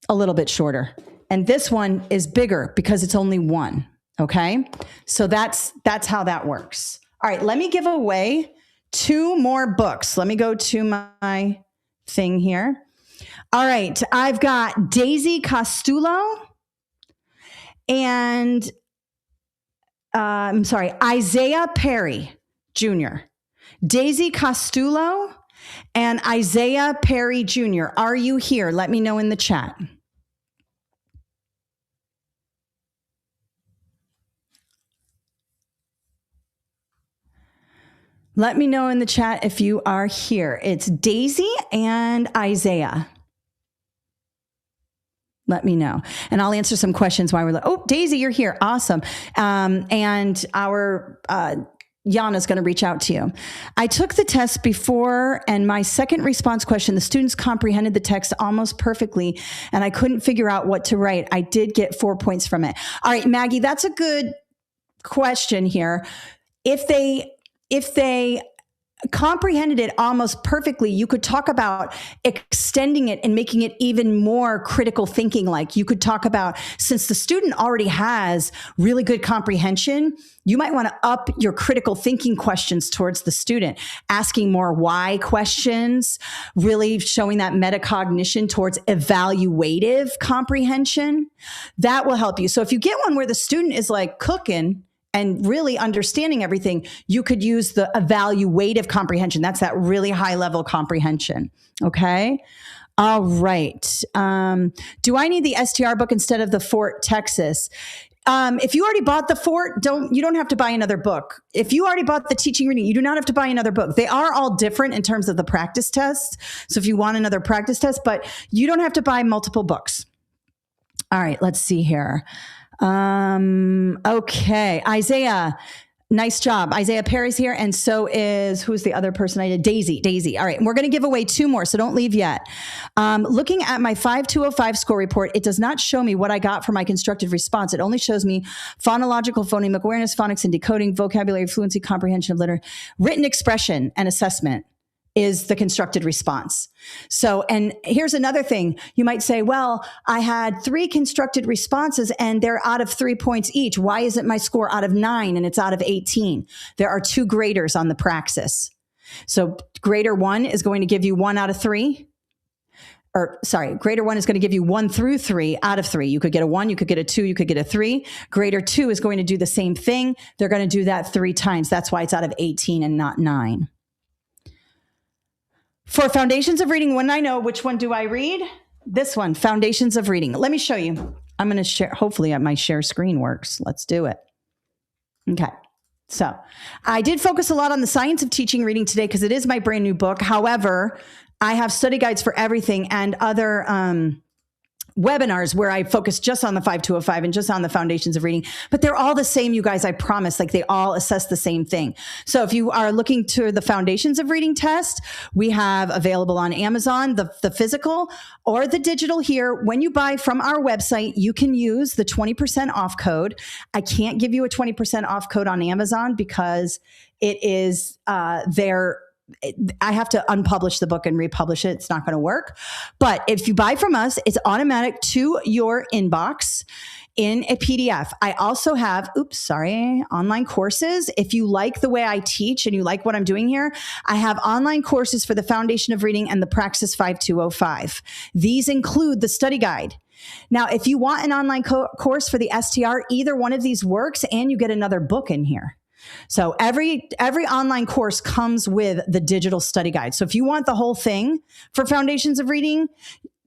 a little bit shorter, and this one is bigger because it's only 1. Okay. So that's how that works. All right. Let me give away 2 more books. Let me go to my thing here. All right. I've got Daisy Costello and, Isaiah Perry Jr. Daisy Costello and Isaiah Perry Jr. Are you here? Let me know in the chat. Let me know in the chat if you are here. It's Daisy and Isaiah. Let me know. And I'll answer some questions while we're like, oh, Daisy, you're here. Awesome. And our Yana's going to reach out to you. I took the test before, and my second response question, the students comprehended the text almost perfectly, and I couldn't figure out what to write. I did get 4 points from it. All right, Maggie, that's a good question here. If they comprehended it almost perfectly, you could talk about extending it and making it even more critical thinking. Like you could talk about, since the student already has really good comprehension, you might want to up your critical thinking questions towards the student, asking more why questions, really showing that metacognition towards evaluative comprehension. That will help you. So if you get one where the student is like cooking and really understanding everything, you could use the evaluative comprehension. That's that really high level comprehension. Okay. All right. Do I need the STR book instead of the Fort Texas? If you already bought the Fort, you don't have to buy another book. If you already bought the teaching reading, you do not have to buy another book. They are all different in terms of the practice tests. So if you want another practice test, but you don't have to buy multiple books. All right. Let's see here. Okay. Isaiah, nice job. Isaiah Perry's here. And so is, who's the other person I did? Daisy. All right. And we're going to give away 2 more. So don't leave yet. Looking at my 5205 score report, it does not show me what I got for my constructed response. It only shows me phonological, phonemic awareness, phonics and decoding, vocabulary, fluency, comprehension of literature, written expression and assessment is the constructed response. So, and here's another thing. You might say, well, I had 3 constructed responses and they're out of 3 points each. Why isn't my score out of 9 and it's out of 18? There are 2 graders on the Praxis. So grader 1 is going to give you 1 out of 3. Grader 1 is going to give you 1 through 3 out of 3. You could get a 1, you could get a 2, you could get a 3. Grader 2 is going to do the same thing. They're going to do that 3 times. That's why it's out of 18 and not 9. For Foundations of Reading, when I know which one do I read? This one, Foundations of Reading. Let me show you. I'm going to share, hopefully my share screen works. Let's do it. Okay. So I did focus a lot on the science of teaching reading today because it is my brand new book. However, I have study guides for everything and other webinars where I focus just on the 5205 and just on the foundations of reading, but they're all the same, you guys, I promise. Like they all assess the same thing. So if you are looking to the foundations of reading test, we have available on Amazon, the physical or the digital here. When you buy from our website, you can use the 20% off code. I can't give you a 20% off code on Amazon because it is I have to unpublish the book and republish it. It's not going to work. But if you buy from us, it's automatic to your inbox in a PDF. I also have, online courses. If you like the way I teach and you like what I'm doing here, I have online courses for the Foundation of Reading and the Praxis 5205. These include the study guide. Now, if you want an online course for the STR, either one of these works and you get another book in here. So every online course comes with the digital study guide. So if you want the whole thing for Foundations of Reading,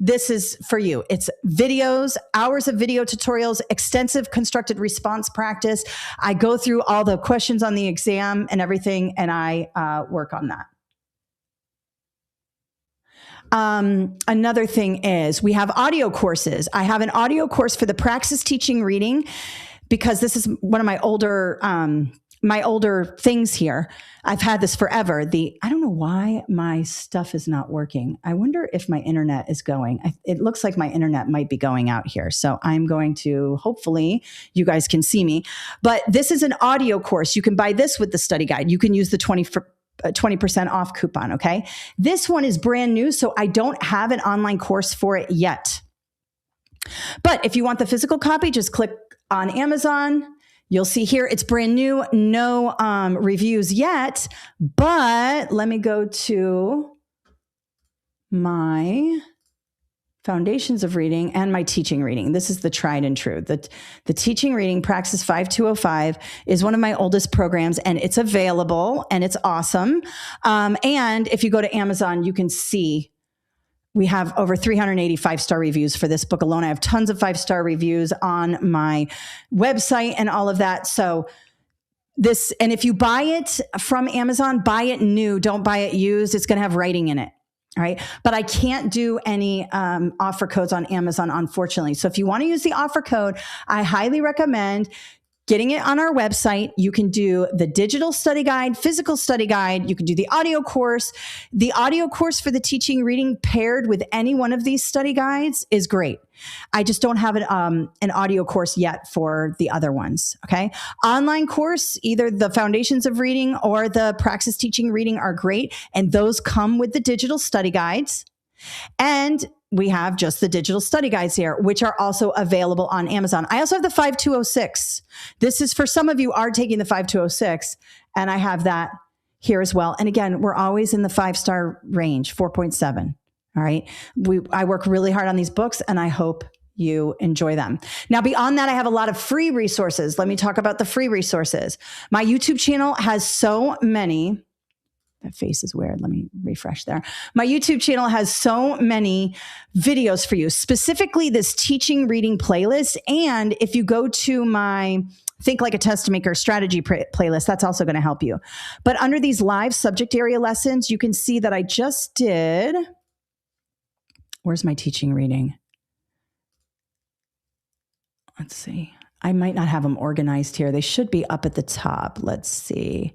this is for you. It's videos, hours of video tutorials, extensive constructed response practice. I go through all the questions on the exam and everything, and I work on that. Another thing is we have audio courses. I have an audio course for the Praxis teaching reading because this is one of my older things here. I've had this forever. I don't know why my stuff is not working. I wonder if my internet is going. It looks like my internet might be going out here. So I'm going to, hopefully you guys can see me, but this is an audio course. You can buy this with the study guide. You can use the 20% off coupon. Okay. This one is brand new. So I don't have an online course for it yet. But if you want the physical copy, just click on Amazon. You'll see here, it's brand new, no reviews yet, but let me go to my Foundations of Reading and my teaching reading. This is the tried and true. The teaching reading, Praxis 5205, is one of my oldest programs, and it's available, and it's awesome. And if you go to Amazon, you can see we have over 380 5-star reviews for this book alone. I have tons of 5-star reviews on my website and all of that. So and if you buy it from Amazon, buy it new, don't buy it used. It's going to have writing in it. All right. But I can't do any offer codes on Amazon, unfortunately. So if you want to use the offer code, I highly recommend getting it on our website. You can do the digital study guide, physical study guide. You can do the audio course. The audio course for the teaching reading paired with any one of these study guides is great. I just don't have an audio course yet for the other ones. Okay. Online course, either the Foundations of Reading or the Praxis teaching reading are great. And those come with the digital study guides. And we have just the digital study guides here, which are also available on Amazon. I also have the 5206. This is for some of you are taking the 5206, and I have that here as well. And again, we're always in the 5-star range, 4.7. All right. I work really hard on these books, and I hope you enjoy them. Now, beyond that, I have a lot of free resources. Let me talk about the free resources. My YouTube channel has so many. That face is weird. Let me refresh there. My YouTube channel has so many videos for you, specifically this teaching reading playlist. And if you go to my Think Like a Test Maker strategy playlist, that's also going to help you. But under these live subject area lessons, you can see that I just did. Where's my teaching reading? Let's see. I might not have them organized here. They should be up at the top. Let's see.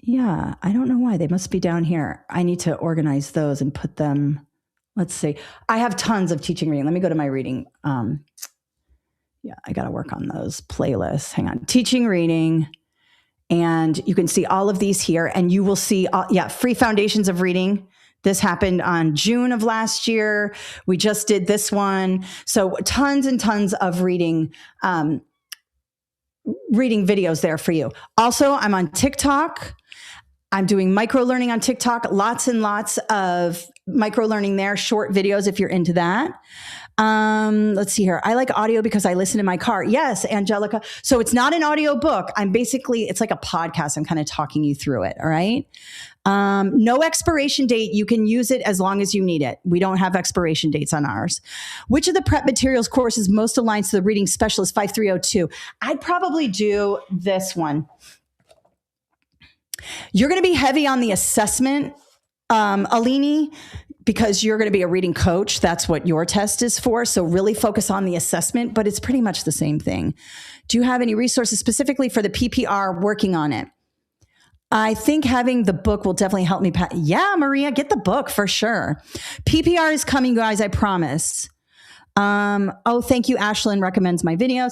Yeah, I don't know why. They must be down here. I need to organize those and put them. Let's see. I have tons of teaching reading. Let me go to my reading. Yeah, I got to work on those playlists. Hang on. Teaching reading. And you can see all of these here, and you will see, free Foundations of Reading. This happened on June of last year. We just did this one. So tons and tons of reading videos there for you. Also, I'm on TikTok. I'm doing micro-learning on TikTok. Lots and lots of micro-learning there, short videos if you're into that. Let's see here. I like audio because I listen in my car. Yes, Angelica. So it's not an audio book. It's like a podcast. I'm kind of talking you through it. All right. No expiration date. You can use it as long as you need it. We don't have expiration dates on ours. Which of the prep materials courses most aligns to the Reading Specialist 5302? I'd probably do this one. You're going to be heavy on the assessment, Alini, because you're going to be a reading coach. That's what your test is for. So really focus on the assessment, but it's pretty much the same thing. Do you have any resources specifically for the PPR working on it? I think having the book will definitely help me. Yeah, Maria, get the book for sure. PPR is coming, guys. I promise. Thank you. Ashlyn recommends my videos.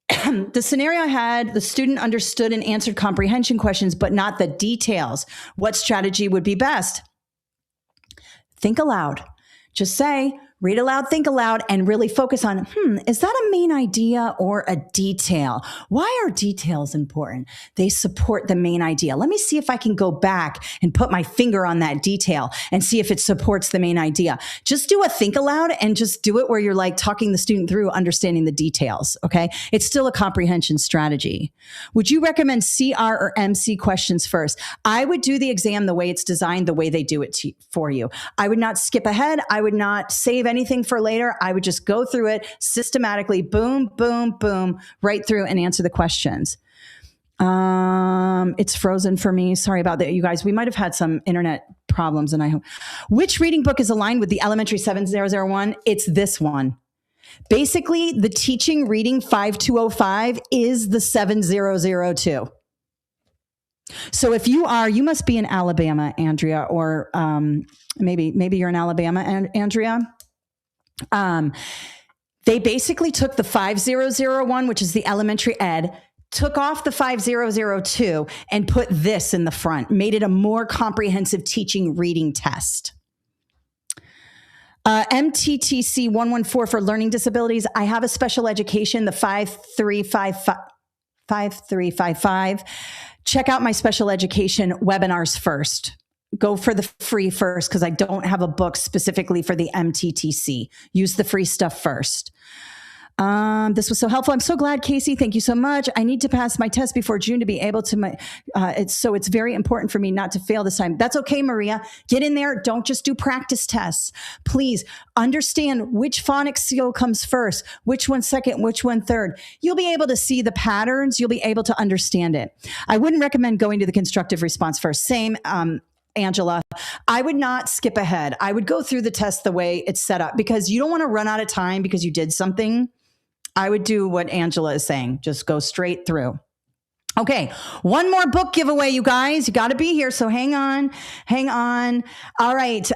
The scenario I had, the student understood and answered comprehension questions, but not the details. What strategy would be best? Think aloud. Just say, Read aloud, think aloud, and really focus on, is that a main idea or a detail? Why are details important? They support the main idea. Let me see if I can go back and put my finger on that detail and see if it supports the main idea. Just do a think aloud and just do it where you're like talking the student through understanding the details, okay? It's still a comprehension strategy. Would you recommend CR or MC questions first? I would do the exam the way it's designed, the way they do it for you. I would not skip ahead. I would not save anything for later. I would just go through it systematically, boom, boom, boom, right through and answer the questions. It's frozen for me. Sorry about that, you guys. We might have had some internet problems, and I hope. Which reading book is aligned with the elementary 7001? It's this one. Basically, the teaching reading 5205 is the 7002. So if you must be in Alabama, Andrea, or maybe you're in Alabama, Andrea. They basically took the 5001, which is the elementary ed, took off the 5002 and put this in the front, made it a more comprehensive teaching reading test. MTTC 114 for learning disabilities. I have a special education, the 5355. Check out my special education webinars first. Go for the free first because I don't have a book specifically for the MTTC. Use the free stuff first. This was so helpful. I'm so glad, Casey. Thank you so much. I need to pass my test before June to be able to. It's very important for me not to fail this time. That's okay, Maria. Get in there. Don't just do practice tests. Please understand which phonics skill comes first, which one second, which one third. You'll be able to see the patterns. You'll be able to understand it. I wouldn't recommend going to the constructive response first. Same, Angela. I would not skip ahead. I would go through the test the way it's set up because you don't want to run out of time because you did something. I would do what Angela is saying. Just go straight through. Okay. One more book giveaway, you guys. You got to be here. So hang on. All right.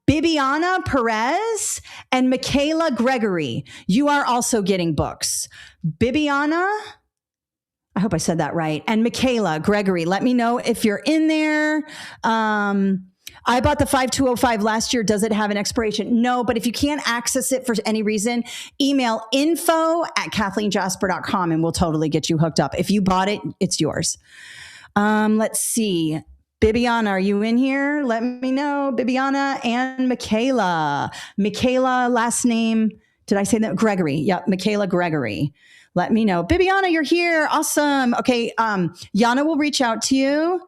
Bibiana Perez and Michaela Gregory. You are also getting books. Bibiana, I hope I said that right. And Michaela Gregory, let me know if you're in there. I bought the 5205 last year. Does it have an expiration? No, but if you can't access it for any reason, email info@kathleenjasper.com and we'll totally get you hooked up. If you bought it, it's yours. Let's see. Bibiana, are you in here? Let me know. Bibiana and Michaela. Michaela, last name, did I say that? Gregory. Yep, Michaela Gregory. Let me know. Bibiana, you're here. Awesome. Okay, Yana will reach out to you.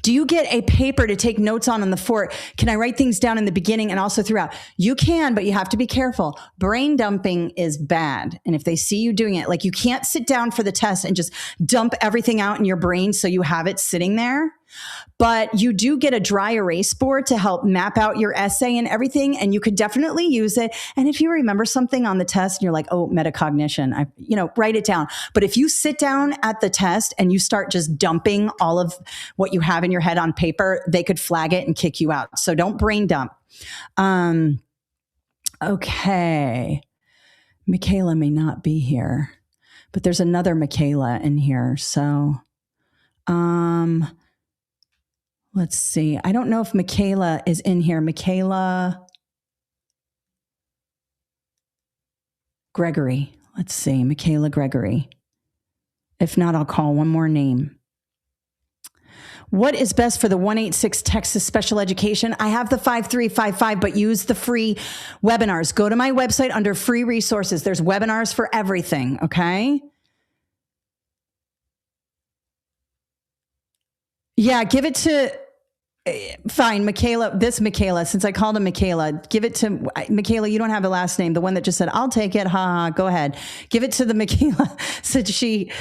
Do you get a paper to take notes on the fort? Can I write things down in the beginning and also throughout? You can, but you have to be careful. Brain dumping is bad. And if they see you doing it, like you can't sit down for the test and just dump everything out in your brain so you have it sitting there. But you do get a dry erase board to help map out your essay and everything, and you could definitely use it. And if you remember something on the test and you're like, oh, metacognition, write it down. But if you sit down at the test and you start just dumping all of what you have in your head on paper, they could flag it and kick you out. So don't brain dump. Okay. Michaela may not be here, but there's another Michaela in here. So, let's see. I don't know if Michaela is in here. Michaela Gregory. Let's see. Michaela Gregory. If not, I'll call one more name. What is best for the 186 Texas Special Education? I have the 5355, but use the free webinars. Go to my website under free resources. There's webinars for everything, okay? Yeah, give it to, fine, Michaela, since I called him Michaela, give it to, Michaela, you don't have a last name, the one that just said, I'll take it, go ahead. Give it to the Michaela, since she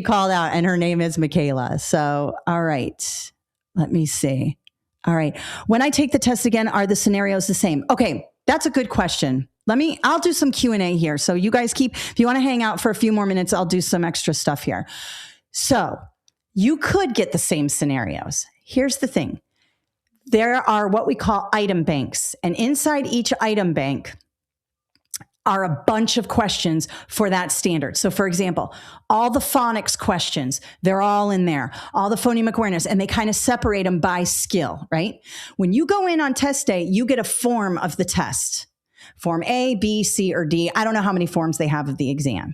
called out and her name is Michaela. So, all right, let me see. All right, when I take the test again, are the scenarios the same? Okay, that's a good question. I'll do some Q&A here. So you guys if you want to hang out for a few more minutes, I'll do some extra stuff here. So, you could get the same scenarios. Here's the thing. There are what we call item banks. And inside each item bank, are a bunch of questions for that standard. So for example, all the phonics questions, they're all in there, all the phonemic awareness, and they kind of separate them by skill, right? When you go in on test day, you get a form of the test. Form A, B, C, or D. I don't know how many forms they have of the exam.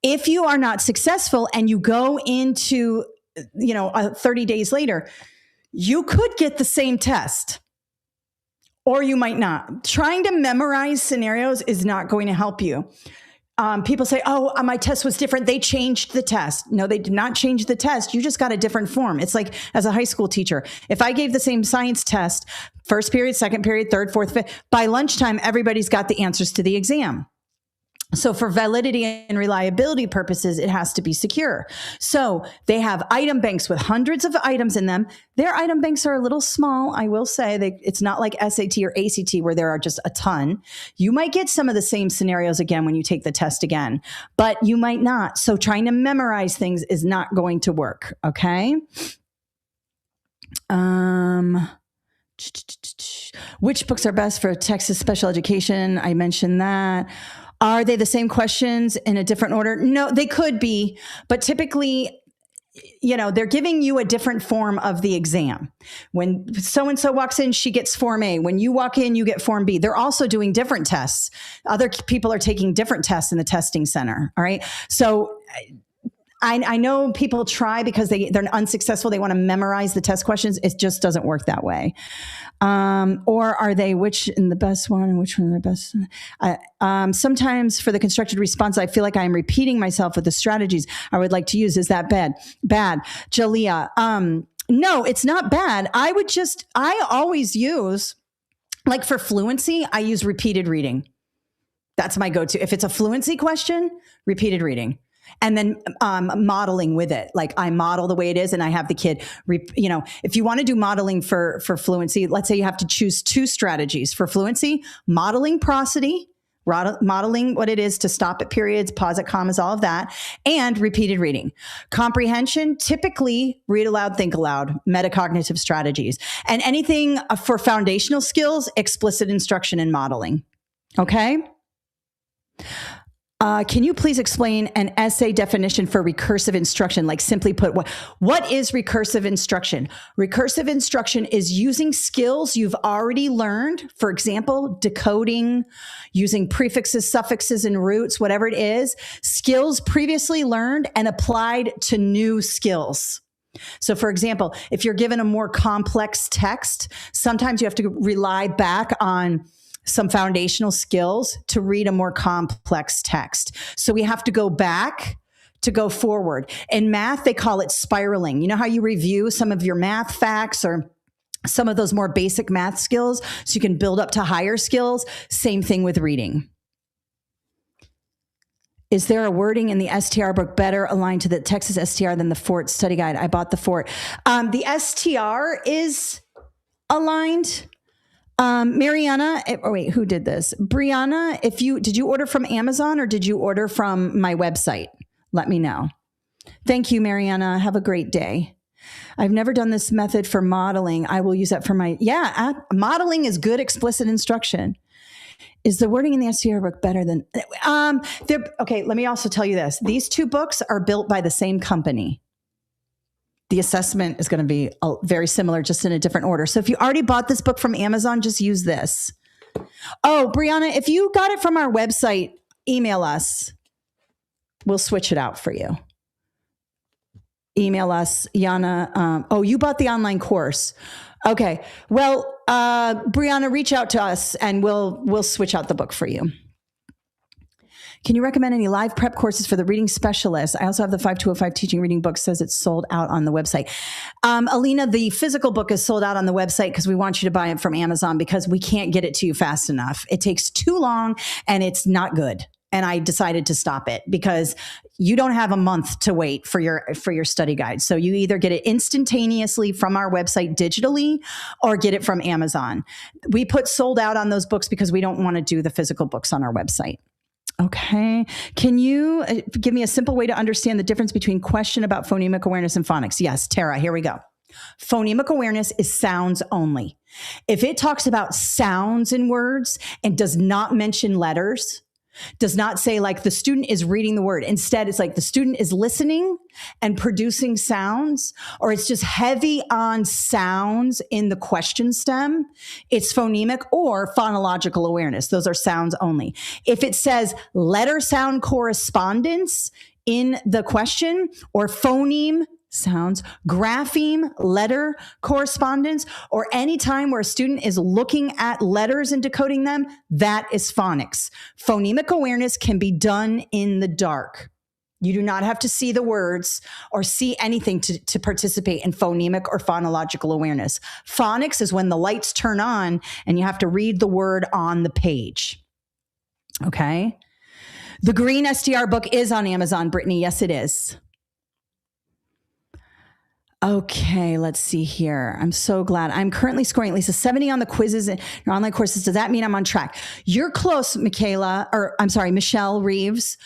If you are not successful and you go into, 30 days later, you could get the same test. Or you might not. Trying to memorize scenarios is not going to help you. People say, oh, my test was different. They changed the test. No, they did not change the test. You just got a different form. It's like as a high school teacher, if I gave the same science test, first period, second period, third, fourth, fifth, by lunchtime, everybody's got the answers to the exam. So for validity and reliability purposes, it has to be secure. So they have item banks with hundreds of items in them. Their item banks are a little small, I will say. It's not like SAT or ACT where there are just a ton. You might get some of the same scenarios again when you take the test again, but you might not. So trying to memorize things is not going to work, okay? Which books are best for Texas special education? I mentioned that. Are they the same questions in a different order? No, they could be, but typically, they're giving you a different form of the exam. When so-and-so walks in, she gets Form A. When you walk in, you get Form B. They're also doing different tests. Other people are taking different tests in the testing center. All right. So I know people try because they're unsuccessful. They want to memorize the test questions. It just doesn't work that way. Or are they which in the best one and which one are the best? Sometimes for the constructed response, I feel like I'm repeating myself with the strategies I would like to use. Is that bad? Bad. Jalea. No, it's not bad. I always use, like for fluency, I use repeated reading. That's my go-to. If it's a fluency question, repeated reading. And then modeling with it. Like I model the way it is and I have the kid, if you want to do modeling for fluency, let's say you have to choose two strategies for fluency, modeling prosody, modeling what it is to stop at periods, pause at commas, all of that, and repeated reading. Comprehension, typically read aloud, think aloud, metacognitive strategies. And anything for foundational skills, explicit instruction and modeling. Okay? Can you please explain an essay definition for recursive instruction? Like simply put, what is recursive instruction? Recursive instruction is using skills you've already learned. For example, decoding, using prefixes, suffixes, and roots, whatever it is, skills previously learned and applied to new skills. So for example, if you're given a more complex text, sometimes you have to rely back on some foundational skills to read a more complex text. So we have to go back to go forward. In math, they call it spiraling. You know how you review some of your math facts or some of those more basic math skills so you can build up to higher skills? Same thing with reading. Is there a wording in the STR book better aligned to the Texas STR than the Fort study guide? I bought the Fort. The STR is aligned. Mariana, wait, who did this? Brianna, did you order from Amazon or did you order from my website? Let me know. Thank you, Mariana. Have a great day. I've never done this method for modeling. I will use that for modeling is good explicit instruction. Is the wording in the STR book better than, okay, let me also tell you this. These two books are built by the same company. The assessment is going to be very similar, just in a different order. So if you already bought this book from Amazon, just use this. Oh, Brianna, if you got it from our website, email us. We'll switch it out for you. Email us, Yana. You bought the online course. Okay. Well, Brianna, reach out to us and we'll switch out the book for you. Can you recommend any live prep courses for the reading specialist? I also have the 5205 teaching reading book, says it's sold out on the website. Alina, the physical book is sold out on the website because we want you to buy it from Amazon because we can't get it to you fast enough. It takes too long and it's not good. And I decided to stop it because you don't have a month to wait for your study guide. So you either get it instantaneously from our website digitally or get it from Amazon. We put sold out on those books because we don't want to do the physical books on our website. Okay. Can you give me a simple way to understand the difference between question about phonemic awareness and phonics? Yes, Tara, here we go. Phonemic awareness is sounds only. If it talks about sounds in words and does not mention letters, Does not say like the student is reading the word. Instead, it's like the student is listening and producing sounds, or it's just heavy on sounds in the question stem. It's phonemic or phonological awareness. Those are sounds only. If it says letter sound correspondence in the question, or phoneme sounds, grapheme, letter correspondence, or any time where a student is looking at letters and decoding them, that is phonics. Phonemic awareness can be done in the dark. You do not have to see the words or see anything to participate in phonemic or phonological awareness. Phonics is when the lights turn on and you have to read the word on the page. Okay? The Green SDR book is on Amazon, Brittany. Yes, it is. Okay, let's see here. I'm so glad. I'm currently scoring at least a 70 on the quizzes and your online courses. Does that mean I'm on track? You're close, Michelle Reeves.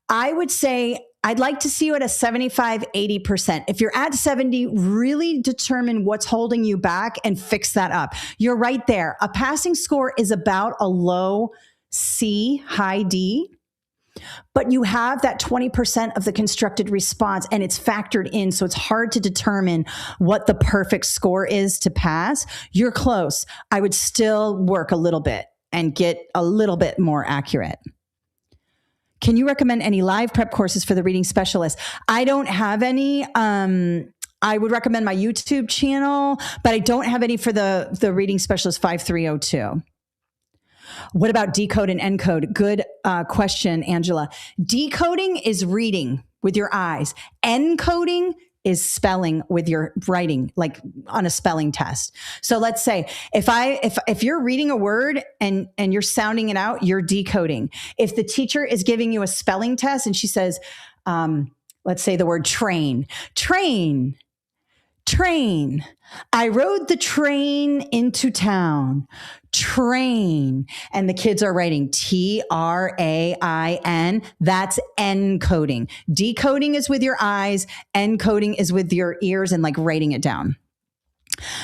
I would say I'd like to see you at a 75, 80%. If you're at 70, really determine what's holding you back and fix that up. You're right there. A passing score is about a low C, high D. But you have that 20% of the constructed response and it's factored in. So it's hard to determine what the perfect score is to pass. You're close. I would still work a little bit and get a little bit more accurate. Can you recommend any live prep courses for the reading specialist? I don't have any. I would recommend my YouTube channel, but I don't have any for the reading specialist 5302. What about decode and encode? Good question, Angela. Decoding is reading with your eyes. Encoding is spelling with your writing, like on a spelling test. So let's say if you're reading a word and you're sounding it out, you're decoding. If the teacher is giving you a spelling test and she says, let's say the word train. I rode the train into town. Train. And the kids are writing Train. That's encoding. Decoding is with your eyes. Encoding is with your ears and like writing it down.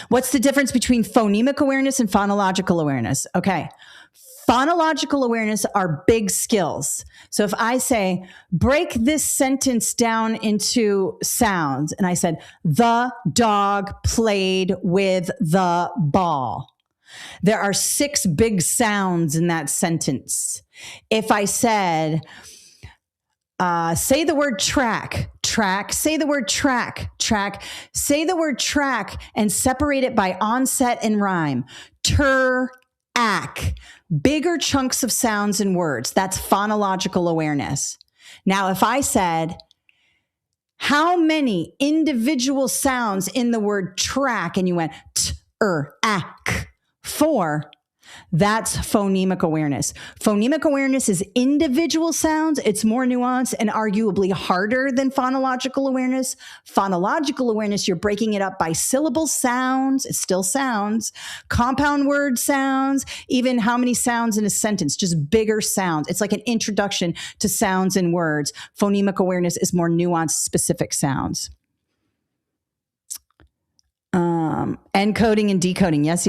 What's the difference between phonemic awareness and phonological awareness? Okay. Phonological awareness are big skills. So if I say, break this sentence down into sounds, and I said, the dog played with the ball. There are 6 big sounds in that sentence. If I said, say the word track, say the word track, say the word track, and separate it by onset and rhyme. Ack, bigger chunks of sounds and words. That's phonological awareness. Now, if I said, how many individual sounds in the word track, and you went ack, 4, that's phonemic awareness. Phonemic awareness is individual sounds. It's more nuanced and arguably harder than phonological awareness. Phonological awareness, you're breaking it up by syllable sounds. It's still sounds. Compound word sounds, even how many sounds in a sentence, just bigger sounds. It's like an introduction to sounds and words. Phonemic awareness is more nuanced, specific sounds. Encoding and decoding. Yes.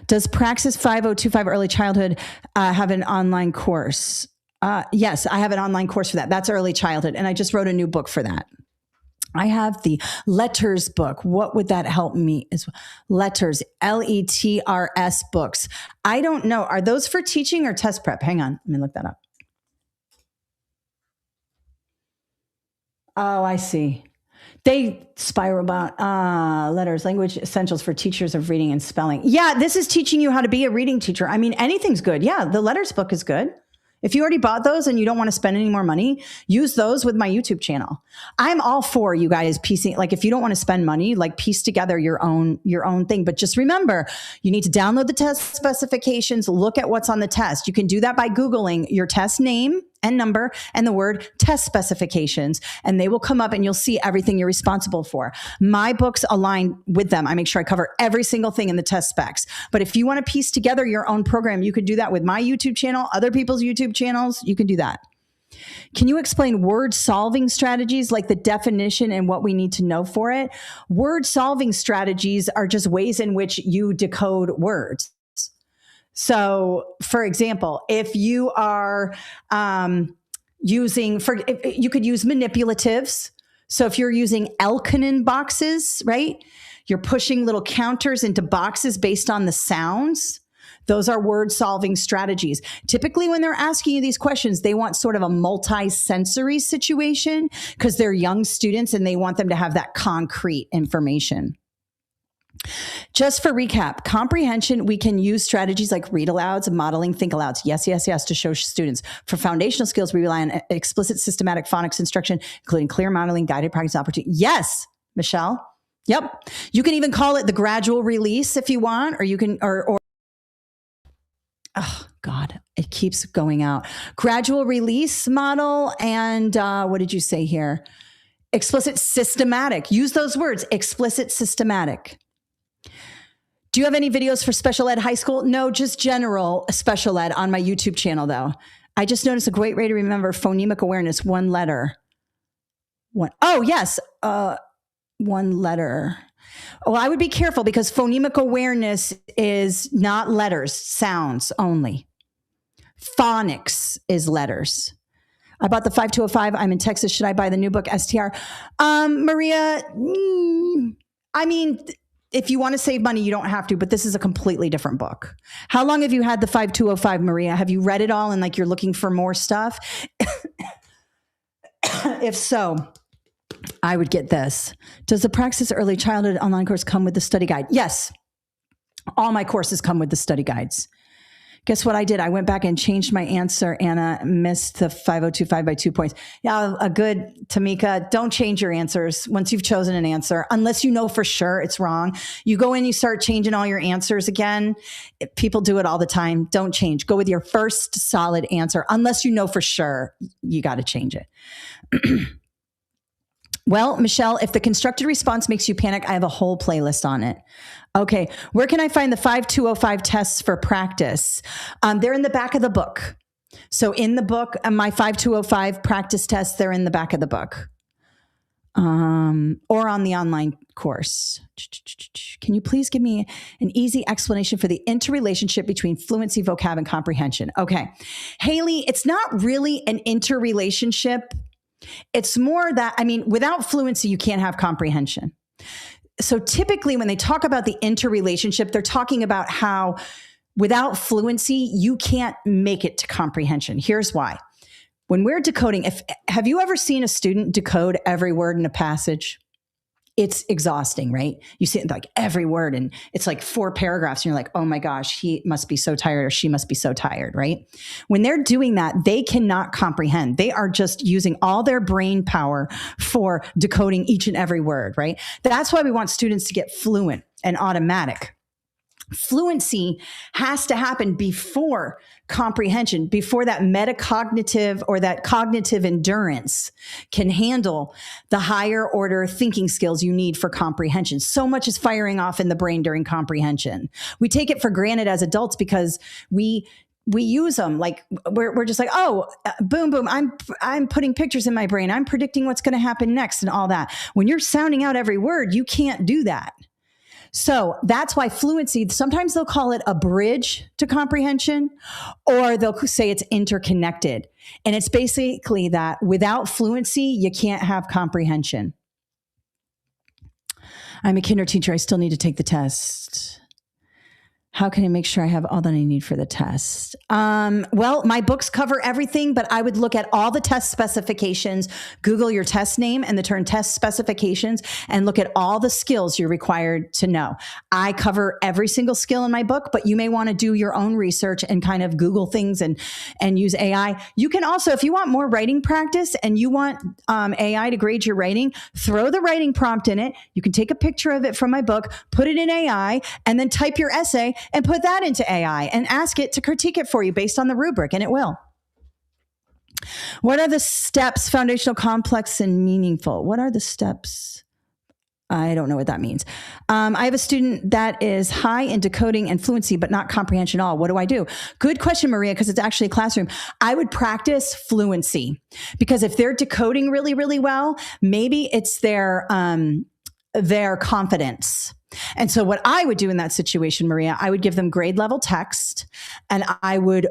Does Praxis 5025 Early Childhood have an online course? Yes, I have an online course for that. That's early childhood. And I just wrote a new book for that. I have the letters book. What would that help me? Letters, LETRS books. I don't know. Are those for teaching or test prep? Hang on. Let me look that up. Oh, I see. They spiral about letters, language essentials for teachers of reading and spelling. Yeah, this is teaching you how to be a reading teacher. I mean, anything's good. Yeah, the letters book is good. If you already bought those and you don't want to spend any more money, use those with my YouTube channel. I'm all for you guys piecing, like if you don't want to spend money, like piece together your own thing. But just remember, you need to download the test specifications, look at what's on the test. You can do that by Googling your test name and number and the word test specifications, and they will come up and you'll see everything you're responsible for. My books align with them. I make sure I cover every single thing in the test specs. But if you want to piece together your own program, you could do that with my YouTube channel, other people's YouTube channels. You can do that. Can you explain word solving strategies, like the definition and what we need to know for it? Word solving strategies are just ways in which you decode words. So, for example, if you are you could use manipulatives. So if you're using Elkanon boxes, right? You're pushing little counters into boxes based on the sounds. Those are word solving strategies. Typically, when they're asking you these questions, they want sort of a multi-sensory situation because they're young students and they want them to have that concrete information. Just for recap, comprehension, we can use strategies like read alouds, modeling, think alouds. Yes, yes, yes, to show students. For foundational skills, we rely on explicit systematic phonics instruction, including clear modeling, guided practice opportunity. Yes, Michelle. Yep. You can even call it the gradual release if you want, or you can, or oh God, it keeps going out. Gradual release model. And what did you say here? Explicit systematic. Use those words, explicit systematic. Do you have any videos for special ed high school? No, just general special ed on my YouTube channel, though. I just noticed a great way to remember phonemic awareness, one letter. Oh, yes, one letter. Well, I would be careful because phonemic awareness is not letters, sounds only. Phonics is letters. I bought the 5205. I'm in Texas. Should I buy the new book, STR? Maria, I mean, if you want to save money, you don't have to, but this is a completely different book. How long have you had the 5205, Maria? Have you read it all and like you're looking for more stuff? If so, I would get this. Does the Praxis Early Childhood online course come with the study guide? Yes. All my courses come with the study guides. Guess what I did? I went back and changed my answer. Anna missed the 5025 by 2 points. Yeah, a good Tamika. Don't change your answers once you've chosen an answer, unless you know for sure it's wrong. You go in, you start changing all your answers again. People do it all the time. Don't change. Go with your first solid answer, unless you know for sure you got to change it. Well, Michelle, if the constructed response makes you panic, I have a whole playlist on it. Okay, where can I find the 5205 tests for practice? They're in the back of the book. So in the book, my 5205 practice tests, they're in the back of the book. Or on the online course. Can you please give me an easy explanation for the interrelationship between fluency, vocab, and comprehension? Okay. Haley, it's not really an interrelationship. It's more that, I mean, without fluency, you can't have comprehension. So typically when they talk about the interrelationship, they're talking about how without fluency, you can't make it to comprehension. Here's why. When we're decoding, have you ever seen a student decode every word in a passage? It's exhausting, right? You see like every word and it's like 4 paragraphs and you're like, oh my gosh, he must be so tired or she must be so tired, right? When they're doing that, they cannot comprehend. They are just using all their brain power for decoding each and every word, right? That's why we want students to get fluent and automatic. Fluency has to happen before comprehension, before that metacognitive or that cognitive endurance can handle the higher order thinking skills you need for comprehension. So much is firing off in the brain during comprehension. We take it for granted as adults because we use them like we're just like, oh, boom, boom. I'm putting pictures in my brain. I'm predicting what's going to happen next and all that. When you're sounding out every word, you can't do that. So that's why fluency, sometimes they'll call it a bridge to comprehension, or they'll say it's interconnected. And it's basically that without fluency, you can't have comprehension. I'm a kinder teacher. I still need to take the test. How can I make sure I have all that I need for the test? Well, my books cover everything, but I would look at all the test specifications, Google your test name and the term test specifications, and look at all the skills you're required to know. I cover every single skill in my book, but you may want to do your own research and kind of Google things and use AI. You can also, if you want more writing practice and you want AI to grade your writing, throw the writing prompt in it. You can take a picture of it from my book, put it in AI, and then type your essay and put that into AI and ask it to critique it for you based on the rubric, and it will. What are the steps, foundational, complex, and meaningful? What are the steps? I don't know what that means. I have a student that is high in decoding and fluency, but not comprehension at all. What do I do? Good question, Maria, because it's actually a classroom. I would practice fluency because if they're decoding really, really well, maybe it's their confidence. And so what I would do in that situation, Maria, I would give them grade level text and I would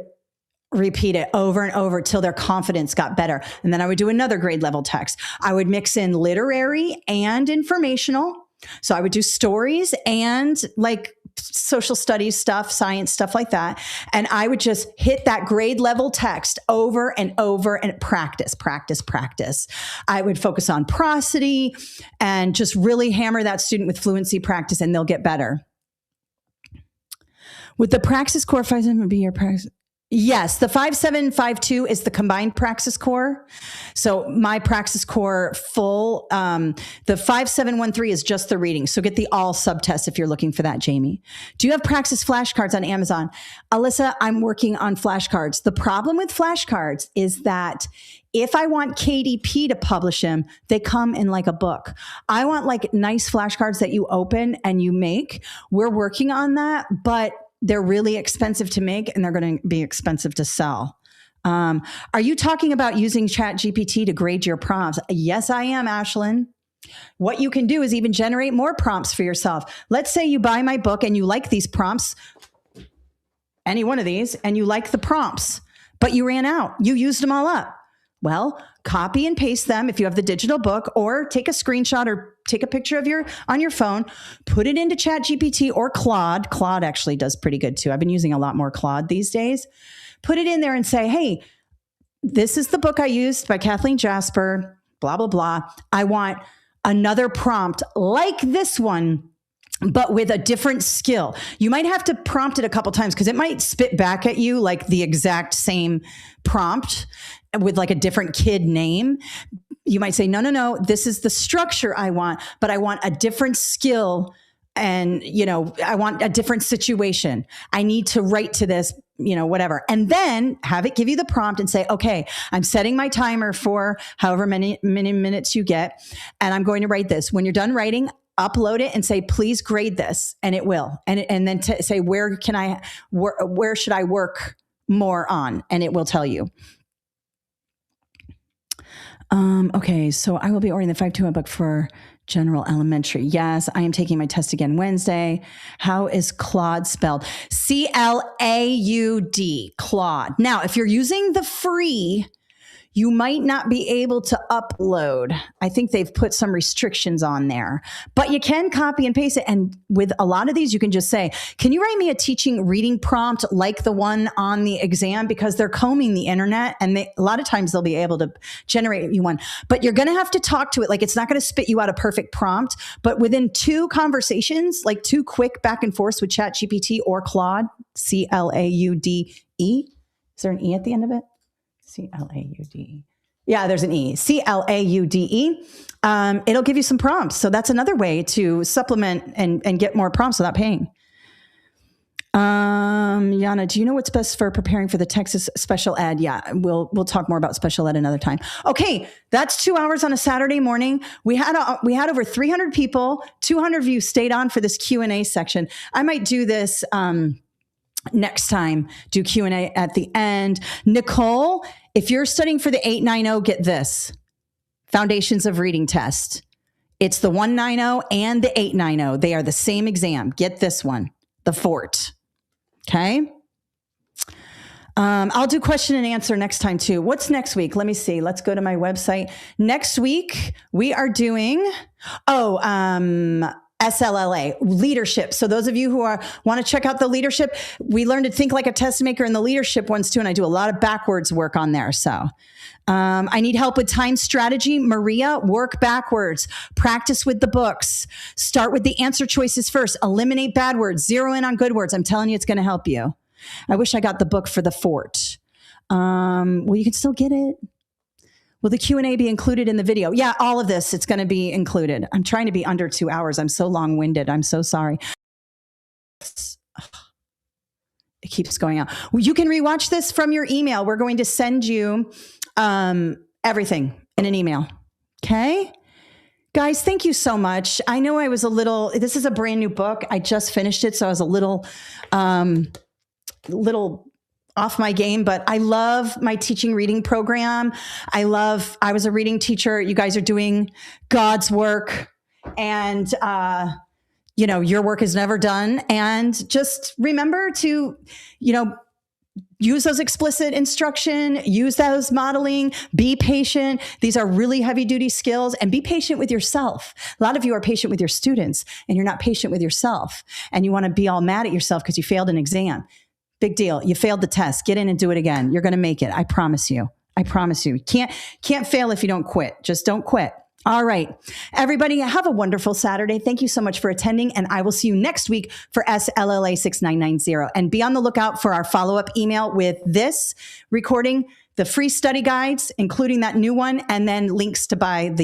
repeat it over and over till their confidence got better. And then I would do another grade level text. I would mix in literary and informational. So I would do stories and like social studies stuff, science stuff like that. And I would just hit that grade level text over and over and practice. I would focus on prosody and just really hammer that student with fluency practice and they'll get better. With the Praxis core, 5-7 would be your Praxis. Yes, the 5752 is the combined Praxis core. So my Praxis core full, the 5713 is just the reading. So get the all subtest if you're looking for that, Jamie. Do you have Praxis flashcards on Amazon? Alyssa, I'm working on flashcards. The problem with flashcards is that if I want KDP to publish them, they come in like a book. I want like nice flashcards that you open and you make. We're working on that, but they're really expensive to make and they're going to be expensive to sell. Are you talking about using ChatGPT to grade your prompts? Yes, I am, Ashlyn. What you can do is even generate more prompts for yourself. Let's say you buy my book and you like these prompts, any one of these, and you like the prompts, but you ran out. You used them all up. Well, copy and paste them if you have the digital book, or take a screenshot or take a picture of on your phone, put it into ChatGPT or Claude. Claude actually does pretty good too. I've been using a lot more Claude these days. Put it in there and say, hey, this is the book I used by Kathleen Jasper, blah, blah, blah. I want another prompt like this one, but with a different skill. You might have to prompt it a couple times because it might spit back at you like the exact same prompt with like a different kid name. You might say, no, this is the structure I want, but I want a different skill and, I want a different situation. I need to write to this, whatever. And then have it give you the prompt and say, okay, I'm setting my timer for however many minutes you get, and I'm going to write this. When you're done writing, upload it and say, please grade this, and it will. And then say, where should I work more on? And it will tell you. Okay, so I will be ordering the 521 book for general elementary. Yes, I am taking my test again Wednesday. How is Claude spelled? C-L-A-U-D, Claude. Now, if you're using the free, you might not be able to upload. I think they've put some restrictions on there, but you can copy and paste it. And with a lot of these, you can just say, can you write me a teaching reading prompt like the one on the exam? Because they're combing the internet and a lot of times they'll be able to generate you one, but you're going to have to talk to it. Like it's not going to spit you out a perfect prompt, but within 2 conversations, like 2 quick back and forths with ChatGPT or Claude, C-L-A-U-D-E. Is there an E at the end of it? C-L-A-U-D-E. Yeah, there's an E. C-L-A-U-D-E. It'll give you some prompts. So that's another way to supplement and get more prompts without paying. Yana, do you know what's best for preparing for the Texas special ed? Yeah, we'll talk more about special ed another time. Okay, that's 2 hours on a Saturday morning. We had over 300 people. 200 of you stayed on for this Q&A section. I might do this next time, do Q&A at the end. Nicole, if you're studying for the 890, get this. Foundations of Reading test. It's the 190 and the 890. They are the same exam. Get this one, the Fort. Okay. I'll do question and answer next time too. What's next week? Let me see. Let's go to my website. Next week, we are doing, SLLA, leadership. So those of you who want to check out the leadership, we learned to think like a test maker in the leadership ones too. And I do a lot of backwards work on there. So I need help with time strategy. Maria, work backwards, practice with the books, start with the answer choices first, eliminate bad words, zero in on good words. I'm telling you, it's going to help you. I wish I got the book for the Fort. Well, you can still get it. Will the Q&A be included in the video? Yeah, all of this, it's going to be included. I'm trying to be under 2 hours. I'm so long-winded. I'm so sorry. It keeps going out. You can rewatch this from your email. We're going to send you everything in an email. Okay? Guys, thank you so much. I know I was this is a brand new book. I just finished it, so I was a little off my game, but I love my teaching reading program. I was a reading teacher. You guys are doing God's work. And your work is never done. And just remember to, use those explicit instruction, use those modeling, be patient. These are really heavy duty skills, and be patient with yourself. A lot of you are patient with your students and you're not patient with yourself, and you want to be all mad at yourself because you failed an exam. Big deal. You failed the test. Get in and do it again. You're going to make it. I promise you. I promise you. Can't fail if you don't quit. Just don't quit. All right. Everybody, have a wonderful Saturday. Thank you so much for attending, and I will see you next week for SLLA 6990. And be on the lookout for our follow-up email with this recording, the free study guides, including that new one, and then links to buy the